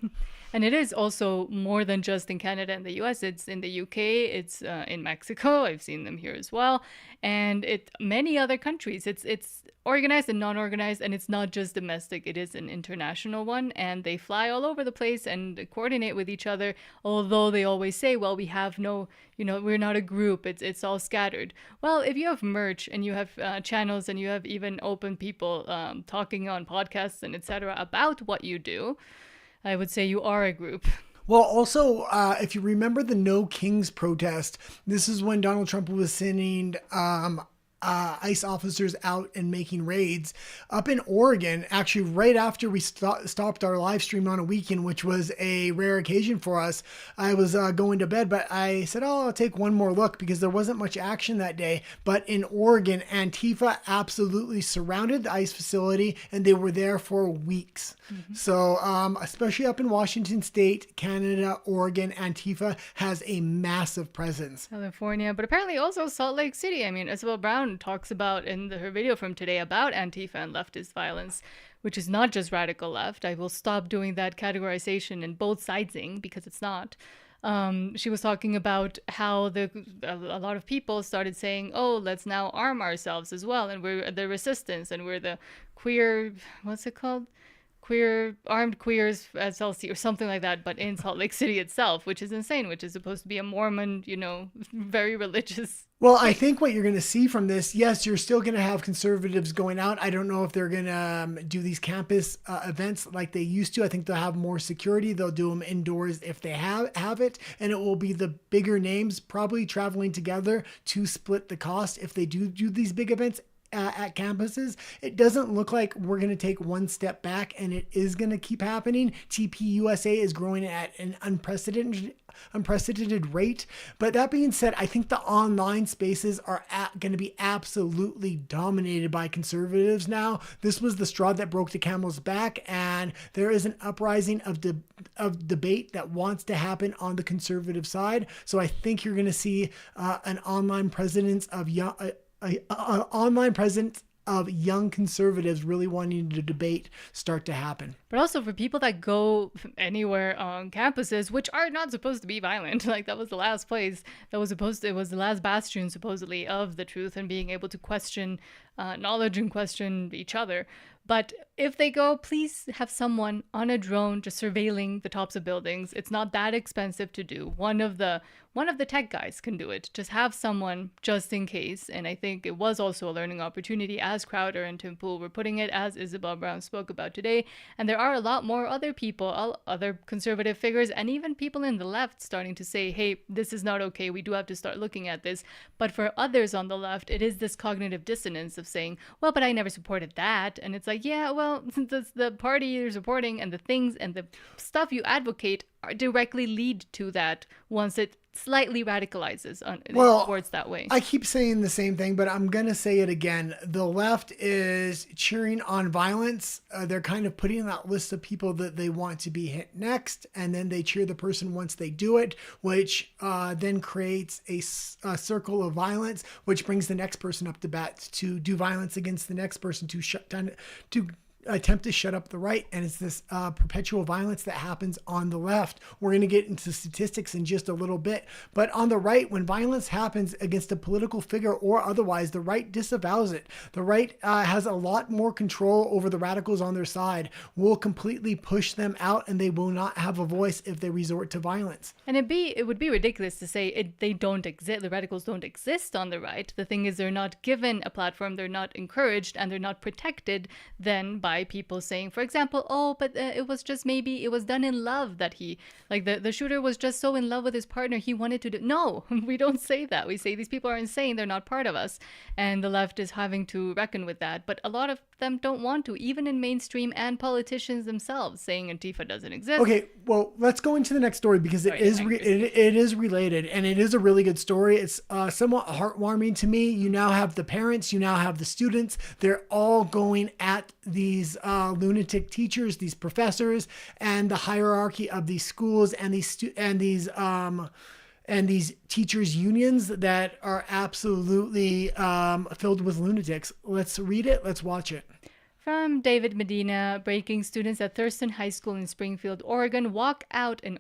Speaker 2: And it is also more than just in Canada and the US. It's in the UK, it's in Mexico. I've seen them here as well. And many other countries. It's organized and non-organized, and it's not just domestic. It is an international one, and they fly all over the place and coordinate with each other, although they always say, well, we have no, we're not a group. It's all scattered. Well, if you have merch and you have channels and you have even open people talking on podcasts and etc. about what you do, I would say you are a group.
Speaker 1: Well, also, if you remember the No Kings protest, this is when Donald Trump was sending ICE officers out and making raids up in Oregon, actually right after we stopped our live stream on a weekend, which was a rare occasion for us. I was going to bed, but I said, I'll take one more look because there wasn't much action that day. But in Oregon, Antifa absolutely surrounded the ICE facility, and they were there for weeks. Mm-hmm. So especially up in Washington State, Canada, Oregon, Antifa has a massive presence.
Speaker 2: California, but apparently also Salt Lake City. I mean, Isabel Brown talks about in her video from today about Antifa and leftist violence, which is not just radical left. I will stop doing that categorization and both sidesing because it's not. She was talking about how a lot of people started saying, oh, let's now arm ourselves as well. And we're the resistance and we're the queer, what's it called? Armed queers at SLC or something like that, but in Salt Lake City itself, which is insane, which is supposed to be a Mormon, very religious.
Speaker 1: Well, I think what you're going to see from this, yes, you're still going to have conservatives going out. I don't know if they're going to do these campus events like they used to. I think they'll have more security. They'll do them indoors if they have it. And it will be the bigger names probably traveling together to split the cost if they do these big events at campuses, it doesn't look like we're going to take one step back, and it is going to keep happening. TPUSA is growing at an unprecedented rate. But that being said, I think the online spaces are going to be absolutely dominated by conservatives now. This was the straw that broke the camel's back, and there is an uprising of debate that wants to happen on the conservative side. So I think you're going to see an online presence of young conservatives really wanting to debate start to happen.
Speaker 2: But also for people that go anywhere on campuses, which are not supposed to be violent, like that was the last place that was it was the last bastion supposedly of the truth and being able to question knowledge and question each other. But if they go, please have someone on a drone just surveilling the tops of buildings. It's not that expensive to do. One of the tech guys can do it. Just have someone just in case. And I think it was also a learning opportunity, as Crowder and Tim Pool were putting it, as Isabel Brown spoke about today. And there are a lot more other people, other conservative figures, and even people in the left starting to say, hey, this is not okay. We do have to start looking at this. But for others on the left, it is this cognitive dissonance of saying, well, but I never supported that. And it's like, yeah, well, the party you're supporting and the things and the stuff you advocate directly lead to that once it slightly radicalizes towards that way.
Speaker 1: I keep saying the same thing, but I'm going to say it again. The left is cheering on violence. They're kind of putting that list of people that they want to be hit next, and then they cheer the person once they do it, which then creates a circle of violence, which brings the next person up to bat to do violence against the next person to attempt to shut up the right. And it's this perpetual violence that happens on the left. We're going to get into statistics in just a little bit, but on the right, when violence happens against a political figure or otherwise, the right disavows it. The right has a lot more control over the radicals on their side, will completely push them out, and they will not have a voice if they resort to violence.
Speaker 2: And it would be ridiculous to say they don't exist. The radicals don't exist on the right. The thing is, they're not given a platform, they're not encouraged, and they're not protected then by people saying, for example, oh, but it was just maybe it was done in love that the shooter was just so in love with his partner he wanted to do. No, we don't say that. We say these people are insane, they're not part of us, and the left is having to reckon with that. But a lot of them don't want to, even in mainstream and politicians themselves saying Antifa doesn't exist.
Speaker 1: Okay, well, let's go into the next story because it is related, and it is a really good story. It's somewhat heartwarming to me. You now have the parents, you now have the students. They're all going at these lunatic teachers, these professors, and the hierarchy of these schools and these teachers' unions that are absolutely filled with lunatics. Let's read it. Let's watch it.
Speaker 2: From David Medina, breaking: students at Thurston High School in Springfield, Oregon walk out in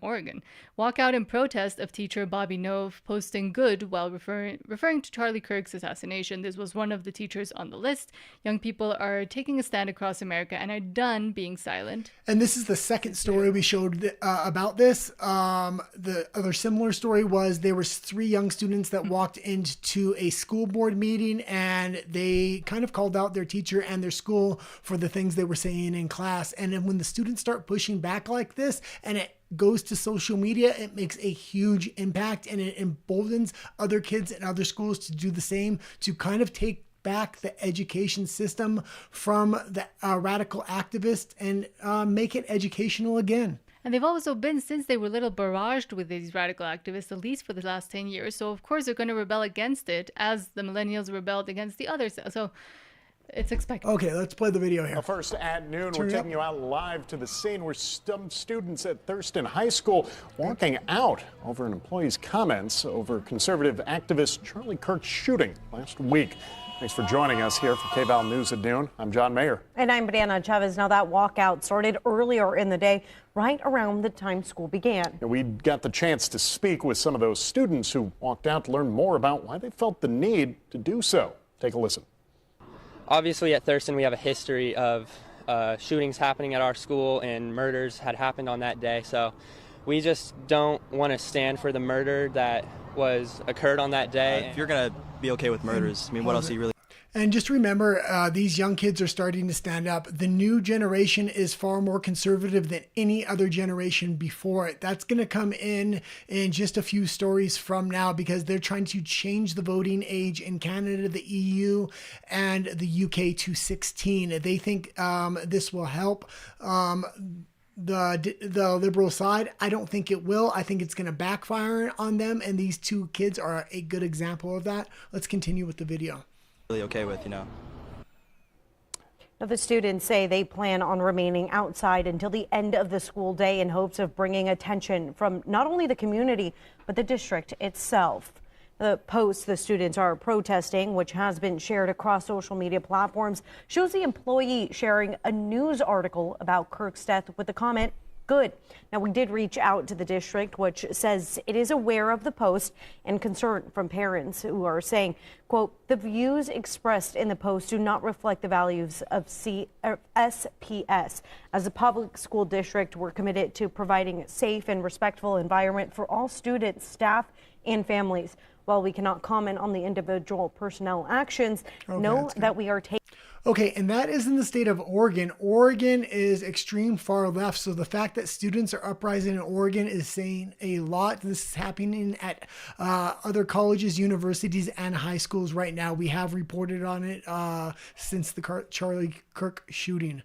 Speaker 2: protest of teacher Bobby Nove posting good while referring to Charlie Kirk's assassination. This was one of the teachers on the list. Young people are taking a stand across America and are done being silent.
Speaker 1: And this is the second story we showed about this. The other similar story was there was 3 young students that walked into a school board meeting, and they kind of called out their teacher and their school for the things they were saying in class. And then when the students start pushing back like this and it goes to social media, it makes a huge impact, and it emboldens other kids in other schools to do the same, to kind of take back the education system from the radical activists and make it educational again.
Speaker 2: And they've also been, since they were little, barraged with these radical activists, at least for the last 10 years. So of course they're going to rebel against it, as the millennials rebelled against the others. So it's expected.
Speaker 1: Okay, let's play the video here.
Speaker 14: Well, first at noon, we're taking you out live to the scene where some students at Thurston High School walking out over an employee's comments over conservative activist Charlie Kirk's shooting last week. Thanks for joining us here for KVAL News at noon. I'm John Mayer.
Speaker 15: And I'm Brianna Chavez. Now, that walkout started earlier in the day, right around the time school began.
Speaker 14: We got the chance to speak with some of those students who walked out to learn more about why they felt the need to do so. Take a listen.
Speaker 16: Obviously, at Thurston, we have a history of shootings happening at our school, and murders had happened on that day. So we just don't want to stand for the murder that occurred on that day.
Speaker 17: If you're going to be okay with murders, I mean, what else are you really...
Speaker 1: And just remember, these young kids are starting to stand up. The new generation is far more conservative than any other generation before it. That's going to come in just a few stories from now, because they're trying to change the voting age in Canada, the EU, and the UK to 16. They think this will help the liberal side. I don't think it will. I think it's going to backfire on them, and these two kids are a good example of that. Let's continue with the video.
Speaker 17: Really okay with, you know.
Speaker 15: Now, the students say they plan on remaining outside until the end of the school day in hopes of bringing attention from not only the community, but the district itself. The post the students are protesting, which has been shared across social media platforms, shows the employee sharing a news article about Kirk's death with the comment, "Good." Now, we did reach out to the district, which says it is aware of the post and concern from parents who are saying, quote, "The views expressed in the post do not reflect the values of SPS. As a public school district, we're committed to providing a safe and respectful environment for all students, staff, and families. While we cannot comment on the individual personnel actions, know that we are taking..."
Speaker 1: Okay, and that is in the state of Oregon. Oregon is extreme far left, so the fact that students are uprising in Oregon is saying a lot. This is happening at other colleges, universities, and high schools right now. We have reported on it since the Charlie Kirk shooting.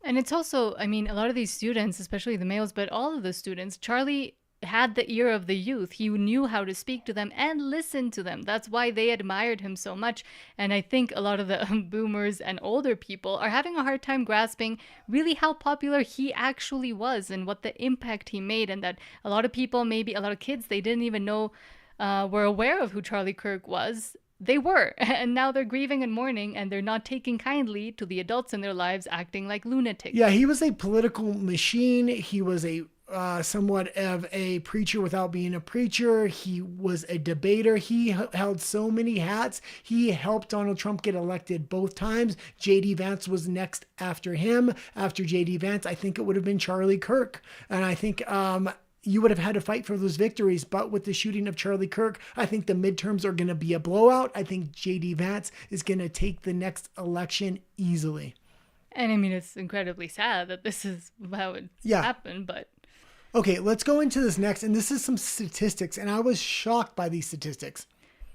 Speaker 2: And it's also, I mean, a lot of these students, especially the males, but all of the students, Charlie had the ear of the youth. He knew how to speak to them and listen to them. That's why they admired him so much. And I think a lot of the boomers and older people are having a hard time grasping really how popular he actually was and what the impact he made, and that a lot of people, maybe a lot of kids, they didn't even know, were aware of who Charlie Kirk was. They were, and now they're grieving and mourning, and they're not taking kindly to the adults in their lives acting like lunatics.
Speaker 1: Yeah, he was a political machine. He was a somewhat of a preacher without being a preacher. He was a debater. He held so many hats. He helped Donald Trump get elected both times. J.D. Vance was next after him. After J.D. Vance, I think it would have been Charlie Kirk. And I think you would have had to fight for those victories. But with the shooting of Charlie Kirk, I think the midterms are going to be a blowout. I think J.D. Vance is going to take the next election easily.
Speaker 2: And I mean, it's incredibly sad that this is how it happened, but...
Speaker 1: Okay, let's go into this next, and this is some statistics, and I was shocked by these statistics.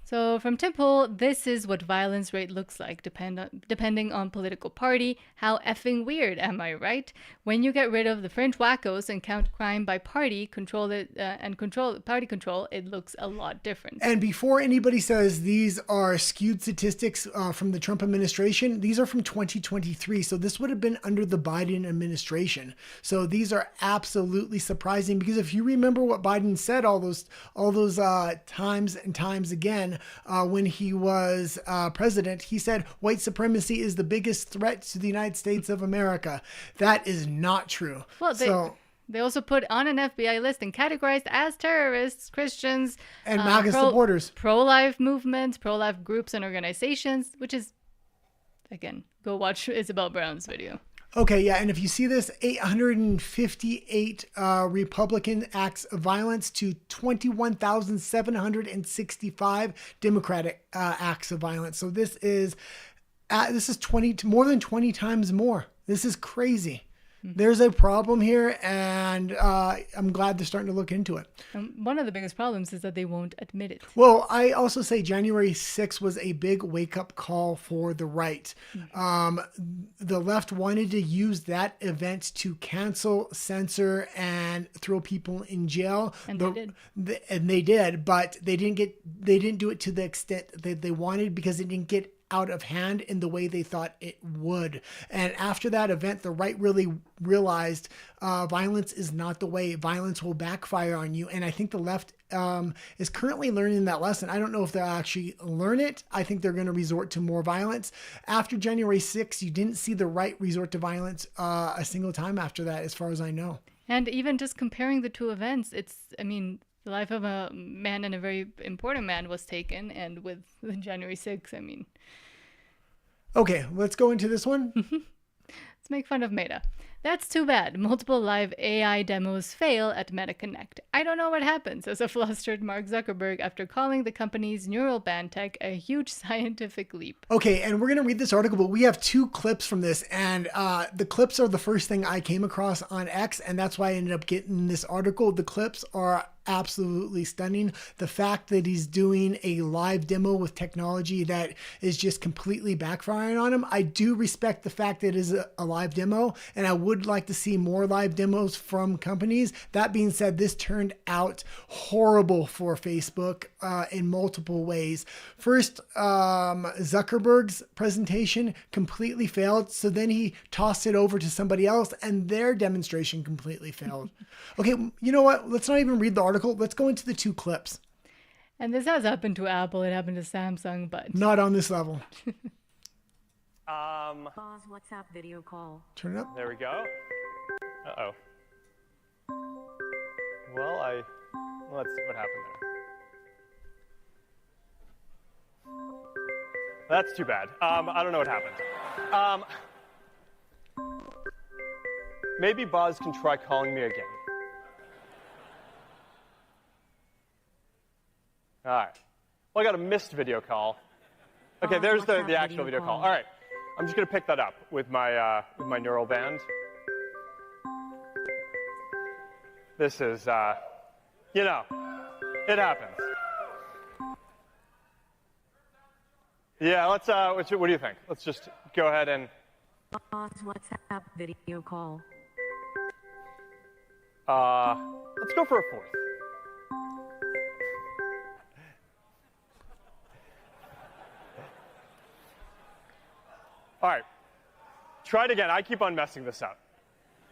Speaker 2: So from Temple, this is what violence rate looks like depending on political party. How effing weird, am I right? When you get rid of the fringe wackos and count crime by party, control it party control, it looks a lot different.
Speaker 1: And before anybody says these are skewed statistics from the Trump administration, these are from 2023. So this would have been under the Biden administration. So these are absolutely surprising, because if you remember what Biden said all those times and times again, when he was president, he said white supremacy is the biggest threat to the United States of America. That is not true.
Speaker 2: Well, they also put on an FBI list and categorized as terrorists, Christians,
Speaker 1: and MAGA supporters,
Speaker 2: pro-life movements, pro-life groups and organizations, which is, again, go watch Isabel Brown's video.
Speaker 1: Okay, yeah, and if you see this, 858 Republican acts of violence to 21,765 Democratic acts of violence. So this is more than 20 times more. This is crazy. There's a problem here, and I'm glad they're starting to look into it.
Speaker 2: One of the biggest problems is that they won't admit it.
Speaker 1: Well, I also say January 6th was a big wake-up call for the right. The left wanted to use that event to cancel, censor, and throw people in jail.
Speaker 2: And they did.
Speaker 1: They did, but they didn't do it to the extent that they wanted, because it didn't get out of hand in the way they thought it would. And after that event, the right really realized violence is not the way. Violence will backfire on you. And I think the left is currently learning that lesson. I don't know if they'll actually learn it. I think they're going to resort to more violence. After January 6th, you didn't see the right resort to violence a single time after that, as far as I know.
Speaker 2: And even just comparing the two events, the life of a man, and a very important man, was taken. And with January 6th,
Speaker 1: Okay, let's go into this one.
Speaker 2: Let's make fun of Meta. That's too bad. Multiple live AI demos fail at MetaConnect. I don't know what happened, says a flustered Mark Zuckerberg after calling the company's neural band tech a huge scientific leap.
Speaker 1: Okay, and we're going to read this article, but we have 2 clips from this, and the clips are the first thing I came across on X, and that's why I ended up getting this article. The clips are absolutely stunning. The fact that he's doing a live demo with technology that is just completely backfiring on him. I do respect the fact that it is a live demo, and I would like to see more live demos from companies. That being said, this turned out horrible for Facebook in multiple ways. First, Zuckerberg's presentation completely failed, so then he tossed it over to somebody else, and their demonstration completely failed. Okay, you know what? Let's not even read the article. Let's go into the 2 clips.
Speaker 2: And this has happened to Apple, it happened to Samsung, but
Speaker 1: not on this level.
Speaker 17: Pause WhatsApp video call.
Speaker 1: Turn it up.
Speaker 7: There we go. Uh-oh. Well, let's see what happened there. That's too bad. I don't know what happened. Maybe Boz can try calling me again. All right. Well, I got a missed video call. Okay, there's the actual video call. All right. I'm just going to pick that up with my neural band. This is, it happens. Yeah, let's, what do you think? Let's just go ahead and...
Speaker 17: Pause WhatsApp video call.
Speaker 7: Let's go for a 4th. All right, try it again. I keep on messing this up.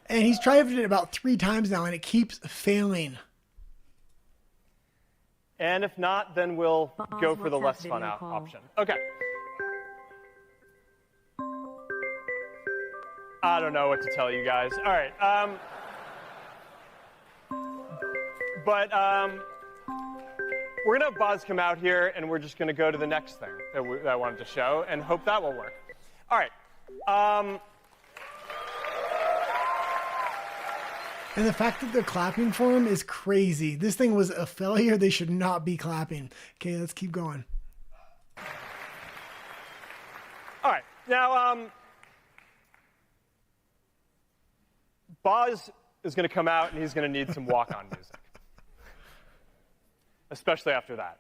Speaker 1: And he's tried it about 3 times now, and it keeps failing.
Speaker 7: And if not, then we'll go for the less fun option. Okay. I don't know what to tell you guys. All right. We're going to have Boz come out here, and we're just going to go to the next thing that I wanted to show and hope that will work. All right.
Speaker 1: And the fact that they're clapping for him is crazy. This thing was a failure. They should not be clapping. Okay, let's keep going.
Speaker 7: All right. Now, Boz is going to come out, and he's going to need some walk-on music. Especially after that.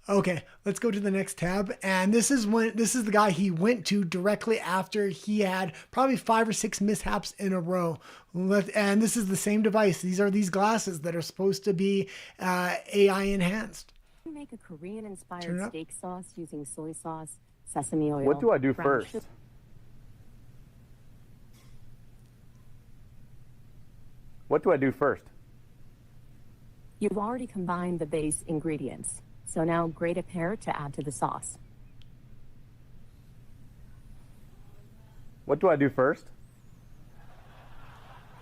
Speaker 1: Okay, let's go to the next tab. And this is the guy he went to directly after he had probably 5 or 6 mishaps in a row. And this is the same device. These are these glasses that are supposed to be AI enhanced.
Speaker 17: Make a Korean-inspired steak sauce using soy sauce, sesame oil.
Speaker 18: What do I do first? What do I do first?
Speaker 17: You've already combined the base ingredients. So now grate a pear to add to the sauce.
Speaker 18: What do I do first?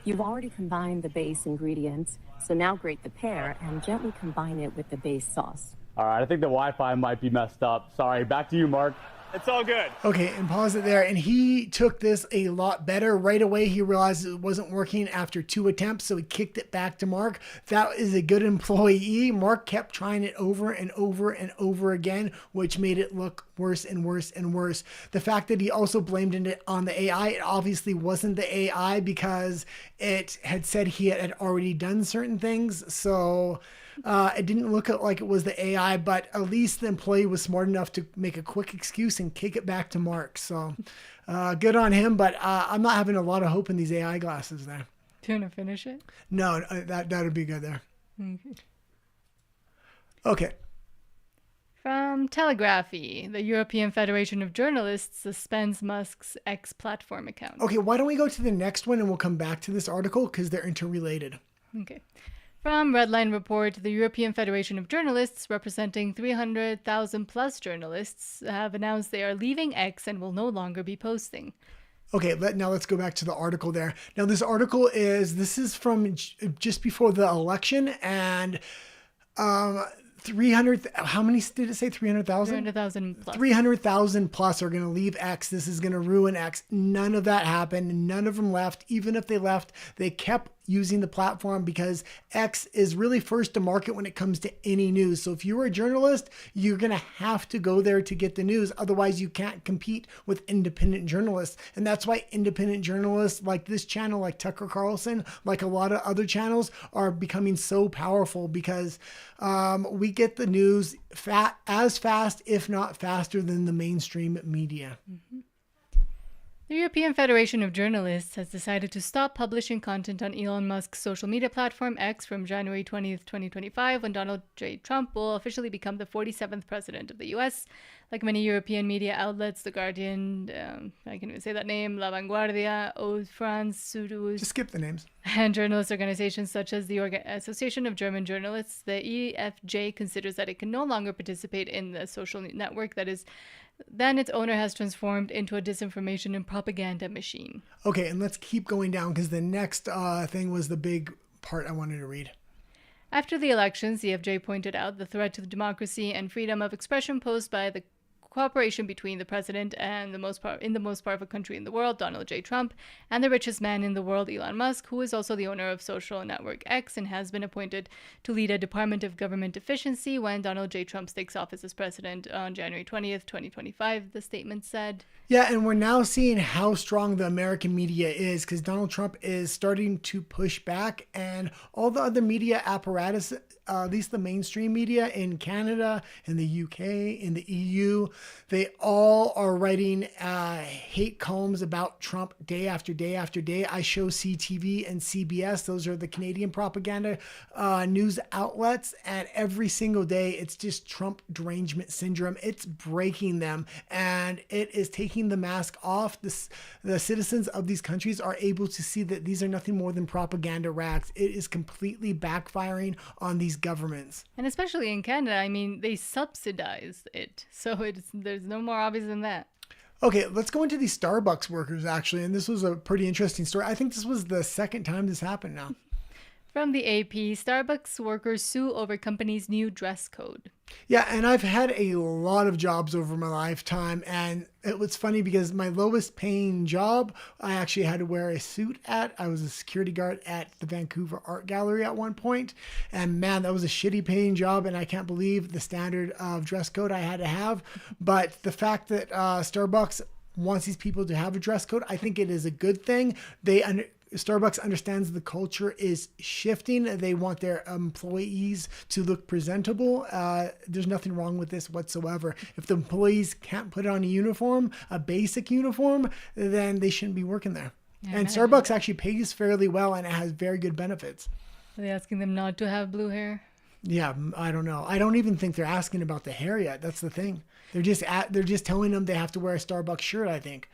Speaker 17: You've already combined the base ingredients, so now grate the pear and gently combine it with the base sauce.
Speaker 18: All right, I think the Wi-Fi might be messed up. Sorry, back to you, Mark.
Speaker 7: It's all good.
Speaker 1: Okay, and pause it there. And he took this a lot better. Right away, he realized it wasn't working after 2 attempts, so he kicked it back to Mark. That is a good employee. Mark kept trying it over and over and over again, which made it look worse and worse and worse. The fact that he also blamed it on the AI, it obviously wasn't the AI because it had said he had already done certain things. So it didn't look like it was the AI, but at least the employee was smart enough to make a quick excuse and kick it back to Mark. So good on him, but I'm not having a lot of hope in these AI glasses there.
Speaker 2: Do you want to finish it?
Speaker 1: No, that would be good there. Okay.
Speaker 2: From Telegraphy, the European Federation of Journalists suspends Musk's X platform account.
Speaker 1: Okay, why don't we go to the next one and we'll come back to this article because they're interrelated.
Speaker 2: Okay. From Redline Report, the European Federation of Journalists, representing 300,000 plus journalists, have announced they are leaving X and will no longer be posting.
Speaker 1: Okay, now let's go back to the article there. Now this article is from just before the election, and 300, how many did it say? 300,000?
Speaker 2: 300,000 plus.
Speaker 1: 300,000 plus are going to leave X. This is going to ruin X. None of that happened. None of them left. Even if they left, they kept using the platform because X is really first to market when it comes to any news. So if you're a journalist, you're going to have to go there to get the news. Otherwise, you can't compete with independent journalists. And that's why independent journalists like this channel, like Tucker Carlson, like a lot of other channels are becoming so powerful because we get the news as fast, if not faster than the mainstream media.
Speaker 2: Mm-hmm. The European Federation of Journalists has decided to stop publishing content on Elon Musk's social media platform X from January 20th, 2025, when Donald J. Trump will officially become the 47th president of the US. Like many European media outlets, The Guardian, I can't even say that name, La Vanguardia, Haute France, Sudus.
Speaker 1: Just skip the names.
Speaker 2: And journalist organizations such as the Association of German Journalists, the EFJ considers that it can no longer participate in the social network that is then its owner has transformed into a disinformation and propaganda machine.
Speaker 1: Okay, and let's keep going down because the next thing was the big part I wanted to read.
Speaker 2: After the elections, the EFJ pointed out the threat to democracy and freedom of expression posed by the cooperation between the president and the most powerful country in the world, Donald J. Trump, and the richest man in the world, Elon Musk, who is also the owner of social network X and has been appointed to lead a Department of Government Efficiency when Donald J. Trump takes office as president on January 20th, 2025, the statement said.
Speaker 1: Yeah, and we're now seeing how strong the American media is because Donald Trump is starting to push back, and all the other media apparatus, at least the mainstream media in Canada, in the UK, in the EU, they all are writing hate columns about Trump day after day after day. I show CTV and CBS. Those are the Canadian propaganda news outlets. And every single day, it's just Trump derangement syndrome. It's breaking them, and it is taking the mask off. The citizens of these countries are able to see that these are nothing more than propaganda rags. It is completely backfiring on these governments.
Speaker 2: And especially in Canada, I mean, they subsidize it. So there's no more obvious than that.
Speaker 1: Okay, let's go into these Starbucks workers, actually. And this was a pretty interesting story. I think this was the second time this happened now.
Speaker 2: From the AP, Starbucks workers sue over company's new dress code.
Speaker 1: Yeah, and I've had a lot of jobs over my lifetime, and it was funny because my lowest paying job, I actually had to wear a suit at. I was a security guard at the Vancouver Art Gallery at one point, and man, that was a shitty paying job, and I can't believe the standard of dress code I had to have. But the fact that Starbucks wants these people to have a dress code, I think it is a good thing. Starbucks understands the culture is shifting. They want their employees to look presentable. There's nothing wrong with this whatsoever. If the employees can't put on a uniform, a basic uniform, then they shouldn't be working there. Yeah, and Starbucks actually pays fairly well, and it has very good benefits.
Speaker 2: Are they asking them not to have blue hair?
Speaker 1: Yeah, I don't know. I don't even think they're asking about the hair yet. That's the thing. They're just telling them they have to wear a Starbucks shirt, I think.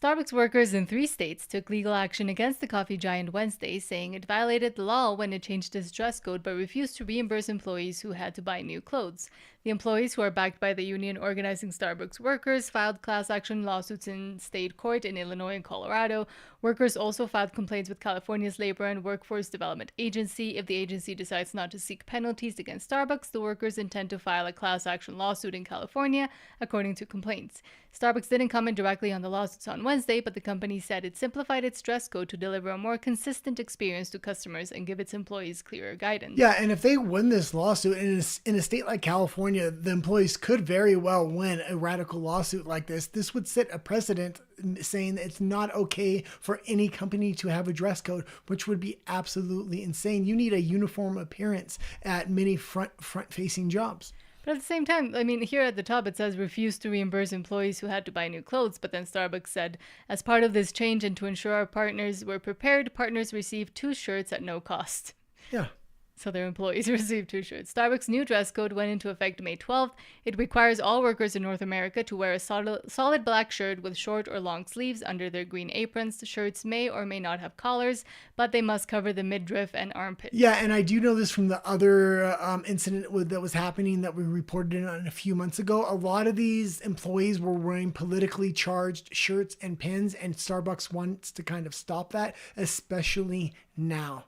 Speaker 2: Starbucks workers in 3 states took legal action against the coffee giant Wednesday, saying it violated the law when it changed its dress code but refused to reimburse employees who had to buy new clothes. The employees, who are backed by the union organizing Starbucks workers, filed class action lawsuits in state court in Illinois and Colorado. Workers also filed complaints with California's Labor and Workforce Development Agency. If the agency decides not to seek penalties against Starbucks, the workers intend to file a class action lawsuit in California, according to complaints. Starbucks didn't comment directly on the lawsuits on Wednesday, but the company said it simplified its dress code to deliver a more consistent experience to customers and give its employees clearer guidance.
Speaker 1: Yeah, and if they win this lawsuit in a state like California, the employees could very well win a radical lawsuit like this. This would set a precedent saying that it's not okay for any company to have a dress code, which would be absolutely insane. You need a uniform appearance at many front-facing jobs.
Speaker 2: But at the same time, I mean, here at the top it says refuse to reimburse employees who had to buy new clothes. But then Starbucks said, as part of this change and to ensure our partners were prepared, partners received 2 shirts at no cost.
Speaker 1: Yeah.
Speaker 2: So their employees received 2 shirts. Starbucks' new dress code went into effect May 12th. It requires all workers in North America to wear a solid black shirt with short or long sleeves under their green aprons. The shirts may or may not have collars, but they must cover the midriff and armpits.
Speaker 1: Yeah, and I do know this from the other incident that was happening that we reported on a few months ago. A lot of these employees were wearing politically charged shirts and pins, and Starbucks wants to kind of stop that, especially now.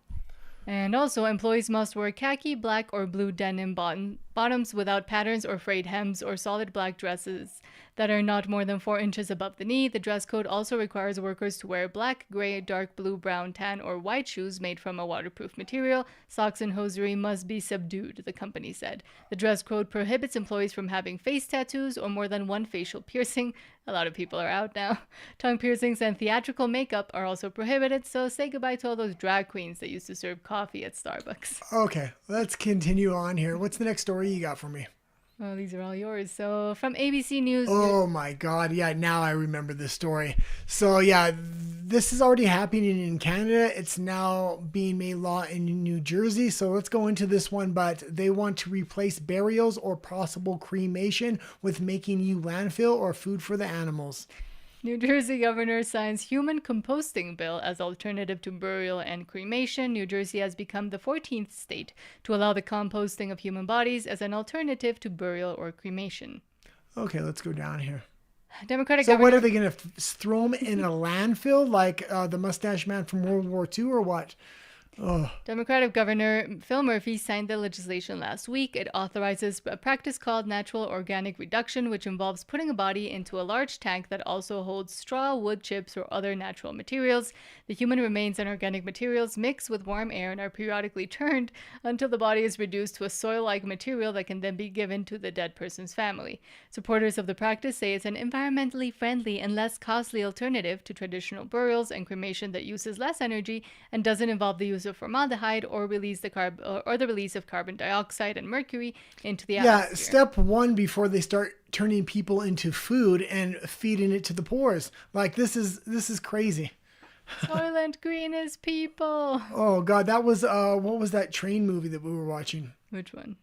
Speaker 2: And also, employees must wear khaki, black, or blue denim bottoms without patterns or frayed hems, or solid black dresses that are not more than 4 inches above the knee. The dress code also requires workers to wear black, gray, dark blue, brown, tan, or white shoes made from a waterproof material. Socks and hosiery must be subdued, the company said. The dress code prohibits employees from having face tattoos or more than one facial piercing. A lot of people are out now. Tongue piercings and theatrical makeup are also prohibited, so say goodbye to all those drag queens that used to serve coffee at Starbucks.
Speaker 1: Okay, let's continue on here. What's the next story you got for me?
Speaker 2: Oh, these are all yours. So from ABC News.
Speaker 1: Oh my God. Yeah, now I remember this story. So yeah, this is already happening in Canada. It's now being made law in New Jersey. So let's go into this one. But they want to replace burials or possible cremation with making you landfill or food for the animals.
Speaker 2: New Jersey governor signs human composting bill as alternative to burial and cremation. New Jersey has become the 14th state to allow the composting of human bodies as an alternative to burial or cremation.
Speaker 1: Okay, let's go down here.
Speaker 2: Democratic
Speaker 1: So
Speaker 2: governor...
Speaker 1: what are they going to throw them in a landfill like the mustache man from World War II or what? Oh.
Speaker 2: Democratic Governor Phil Murphy signed the legislation last week. It authorizes a practice called natural organic reduction, which involves putting a body into a large tank that also holds straw, wood chips, or other natural materials. The human remains and organic materials mix with warm air and are periodically turned until the body is reduced to a soil-like material that can then be given to the dead person's family. Supporters of the practice say it's an environmentally friendly and less costly alternative to traditional burials and cremation that uses less energy and doesn't involve the use of formaldehyde or the release of carbon dioxide and mercury into the atmosphere.
Speaker 1: Yeah, step one before they start turning people into food and feeding it to the poor. Like this is crazy.
Speaker 2: Soylent Green is people.
Speaker 1: Oh God, that was what was that train movie that we were watching?
Speaker 2: Which one?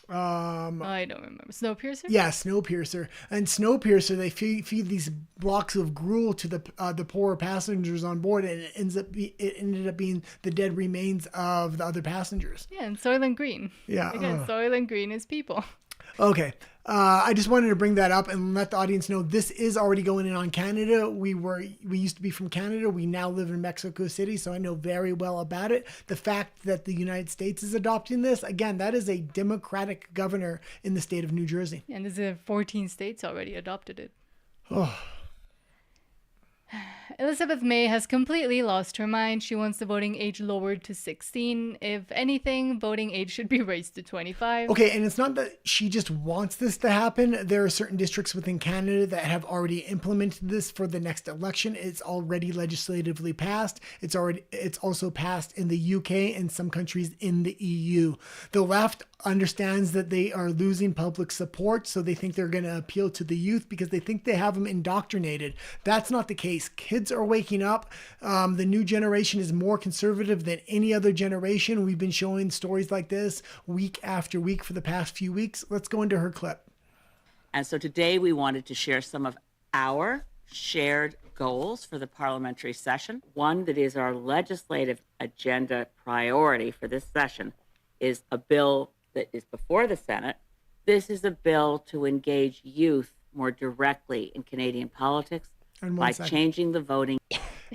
Speaker 2: I don't remember. Snowpiercer?
Speaker 1: Yeah, Snowpiercer. And Snowpiercer, they feed these blocks of gruel to the poor passengers on board, and it ended up being the dead remains of the other passengers.
Speaker 2: Yeah, and Soylent Green.
Speaker 1: Yeah.
Speaker 2: Again, Soylent Green is people.
Speaker 1: Okay. I just wanted to bring that up and let the audience know this is already going in on Canada. We used to be from Canada. We now live in Mexico City, so I know very well about it. The fact that the United States is adopting this, again, that is a Democratic governor in the state of New Jersey.
Speaker 2: And there's 14 states already adopted it.
Speaker 1: Oh.
Speaker 2: Elizabeth May has completely lost her mind. She wants the voting age lowered to 16. If anything, voting age should be raised to 25.
Speaker 1: Okay, and it's not that she just wants this to happen. There are certain districts within Canada that have already implemented this for the next election. It's already legislatively passed. It's also passed in the UK and some countries in the EU. The left understands that they are losing public support, so they think they're going to appeal to the youth because they think they have them indoctrinated. That's not the case. Kids are waking up. The new generation is more conservative than any other generation. We've been showing stories like this week after week for the past few weeks. Let's go into her clip.
Speaker 19: And so today we wanted to share some of our shared goals for the parliamentary session. One that is our legislative agenda priority for this session is a bill that is before the Senate. This is a bill to engage youth more directly in Canadian politics by changing the voting.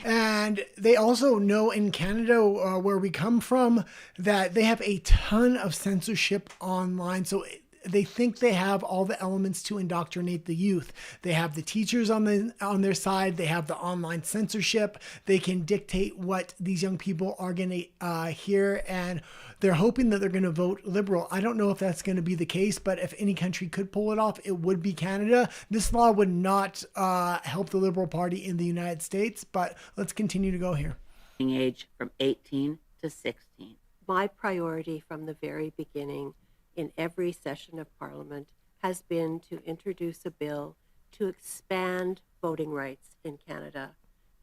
Speaker 1: And they also know in Canada, where we come from, that they have a ton of censorship online. So they think they have all the elements to indoctrinate the youth. They have the teachers on their side. They have the online censorship. They can dictate what these young people are going to hear, and they're hoping that they're going to vote liberal. I don't know if that's going to be the case, but if any country could pull it off, it would be Canada. This law would not help the Liberal Party in the United States, but let's continue to go here.
Speaker 19: Age from 18 to 16.
Speaker 20: My priority from the very beginning in every session of Parliament has been to introduce a bill to expand voting rights in Canada,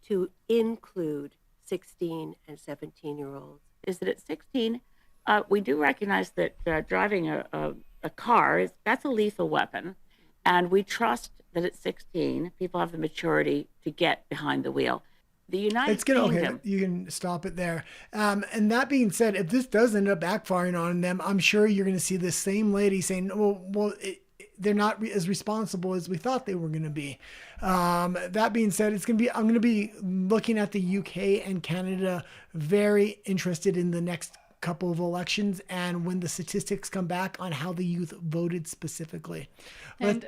Speaker 20: to include 16 and 17-year-olds.
Speaker 19: Is that at 16, we do recognize that driving a car, that's a lethal weapon, and we trust that at 16, people have the maturity to get behind the wheel. The United Kingdom.
Speaker 1: Okay, you can stop it there. And that being said, if this does end up backfiring on them, I'm sure you're going to see this same lady saying, they're not as responsible as we thought they were going to be. That being said, I'm going to be looking at the UK and Canada very interested in the next couple of elections and when the statistics come back on how the youth voted specifically.
Speaker 2: And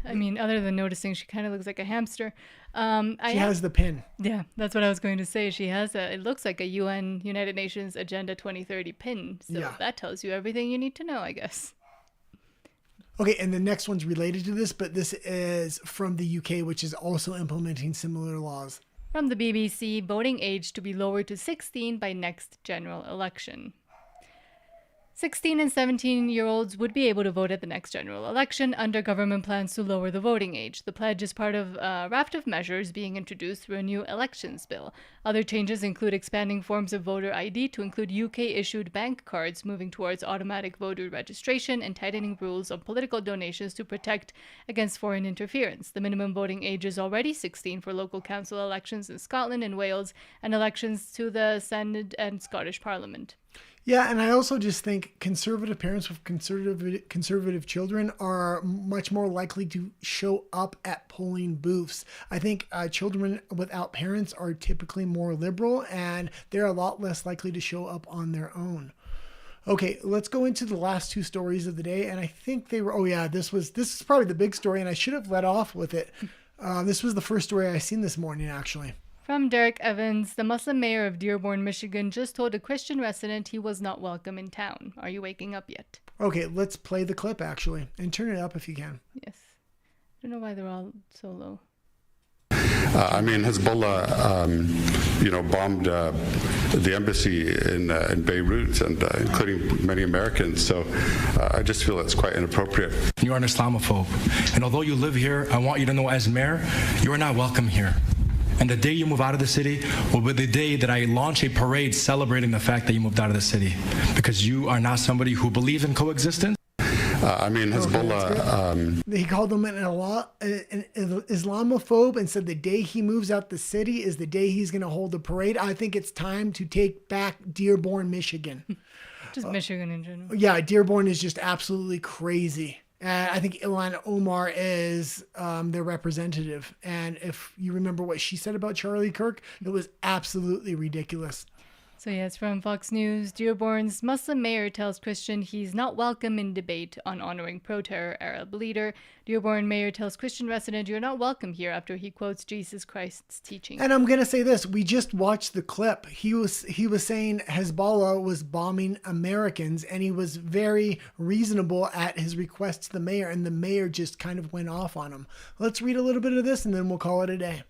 Speaker 2: I mean, other than noticing she kind of looks like a hamster.
Speaker 1: She has the pin.
Speaker 2: Yeah, that's what I was going to say. She has it looks like a United Nations Agenda 2030 pin. So
Speaker 1: Yeah.
Speaker 2: that tells you everything you need to know, I guess.
Speaker 1: Okay, and the next one's related to this, but this is from the UK, which is also implementing similar laws.
Speaker 2: From the BBC, voting age to be lowered to 16 by next general election. 16 and 17-year-olds would be able to vote at the next general election under government plans to lower the voting age. The pledge is part of a raft of measures being introduced through a new elections bill. Other changes include expanding forms of voter ID to include UK-issued bank cards, moving towards automatic voter registration, and tightening rules on political donations to protect against foreign interference. The minimum voting age is already 16 for local council elections in Scotland and Wales and elections to the Senate and Scottish Parliament.
Speaker 1: Yeah, and I also just think conservative parents with conservative children are much more likely to show up at polling booths. I think children without parents are typically more liberal, and they're a lot less likely to show up on their own. Okay, let's go into the last two stories of the day, and I think they were. Oh yeah, this is probably the big story, and I should have led off with it. This was the first story I seen this morning, actually.
Speaker 2: From Derek Evans, the Muslim mayor of Dearborn, Michigan, just told a Christian resident he was not welcome in town. Are you waking up yet?
Speaker 1: Okay, let's play the clip, actually, and turn it up if you can.
Speaker 2: Yes. I don't know why they're all so low.
Speaker 21: I mean, Hezbollah, bombed the embassy in Beirut, and including many Americans. So I just feel it's quite inappropriate.
Speaker 22: You are an Islamophobe, and although you live here, I want you to know, as mayor, you are not welcome here. And the day you move out of the city will be the day that I launch a parade celebrating the fact that you moved out of the city, because you are not somebody who believes in coexistence.
Speaker 21: I mean, Hezbollah.
Speaker 1: He called him an Islamophobe and said the day he moves out the city is the day he's going to hold a parade. I think it's time to take back Dearborn, Michigan.
Speaker 2: Just Michigan in general.
Speaker 1: Yeah, Dearborn is just absolutely crazy. I think Ilhan Omar is their representative. And if you remember what she said about Charlie Kirk, it was absolutely ridiculous.
Speaker 2: So yes, from Fox News, Dearborn's Muslim mayor tells Christian he's not welcome in debate on honoring pro-terror Arab leader. Dearborn mayor tells Christian resident you're not welcome here after he quotes Jesus Christ's teaching.
Speaker 1: And I'm going to say this, we just watched the clip. He was saying Hezbollah was bombing Americans, and he was very reasonable at his request to the mayor, and the mayor just kind of went off on him. Let's read a little bit of this and then we'll call it a day.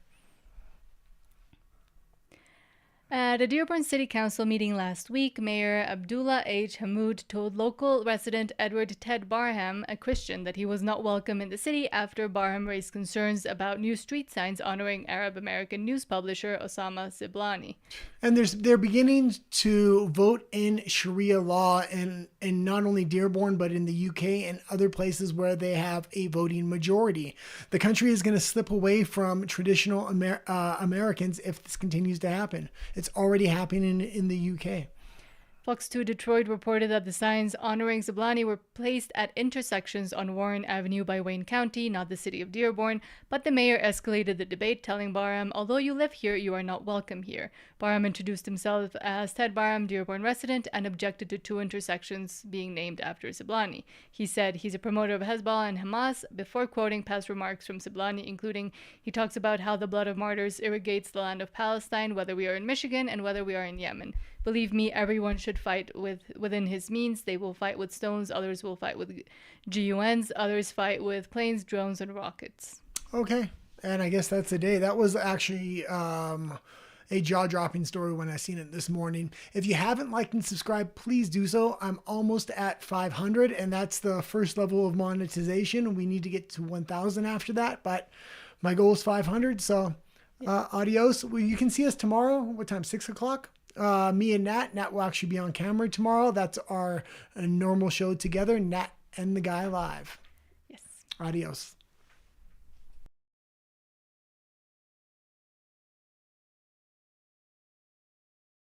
Speaker 2: At a Dearborn City Council meeting last week, Mayor Abdullah H. Hammoud told local resident Edward Ted Barham, a Christian, that he was not welcome in the city after Barham raised concerns about new street signs honoring Arab-American news publisher Osama Siblani.
Speaker 1: And they're beginning to vote in Sharia law in not only Dearborn, but in the UK and other places where they have a voting majority. The country is going to slip away from traditional Americans if this continues to happen. It's already happening in the UK.
Speaker 2: Fox 2 Detroit reported that the signs honoring Siblani were placed at intersections on Warren Avenue by Wayne County, not the city of Dearborn, but the mayor escalated the debate, telling Barham, although you live here, you are not welcome here. Barham introduced himself as Ted Barham, Dearborn resident, and objected to two intersections being named after Siblani. He said he's a promoter of Hezbollah and Hamas, before quoting past remarks from Siblani, including, he talks about how the blood of martyrs irrigates the land of Palestine, whether we are in Michigan and whether we are in Yemen. Believe me, everyone should fight within his means. They will fight with stones, others will fight with GUNs, others fight with planes, drones, and rockets.
Speaker 1: Okay, and I guess that's a day. That was actually a jaw-dropping story when I seen it this morning. If you haven't liked and subscribed, please do so. I'm almost at 500, and that's the first level of monetization. We need to get to 1,000 after that, but my goal is 500, so adios. Well, you can see us tomorrow. What time, 6 o'clock? Me and Nat will actually be on camera tomorrow. That's our normal show together, Nat and the Guy Live.
Speaker 2: Yes.
Speaker 1: Adios.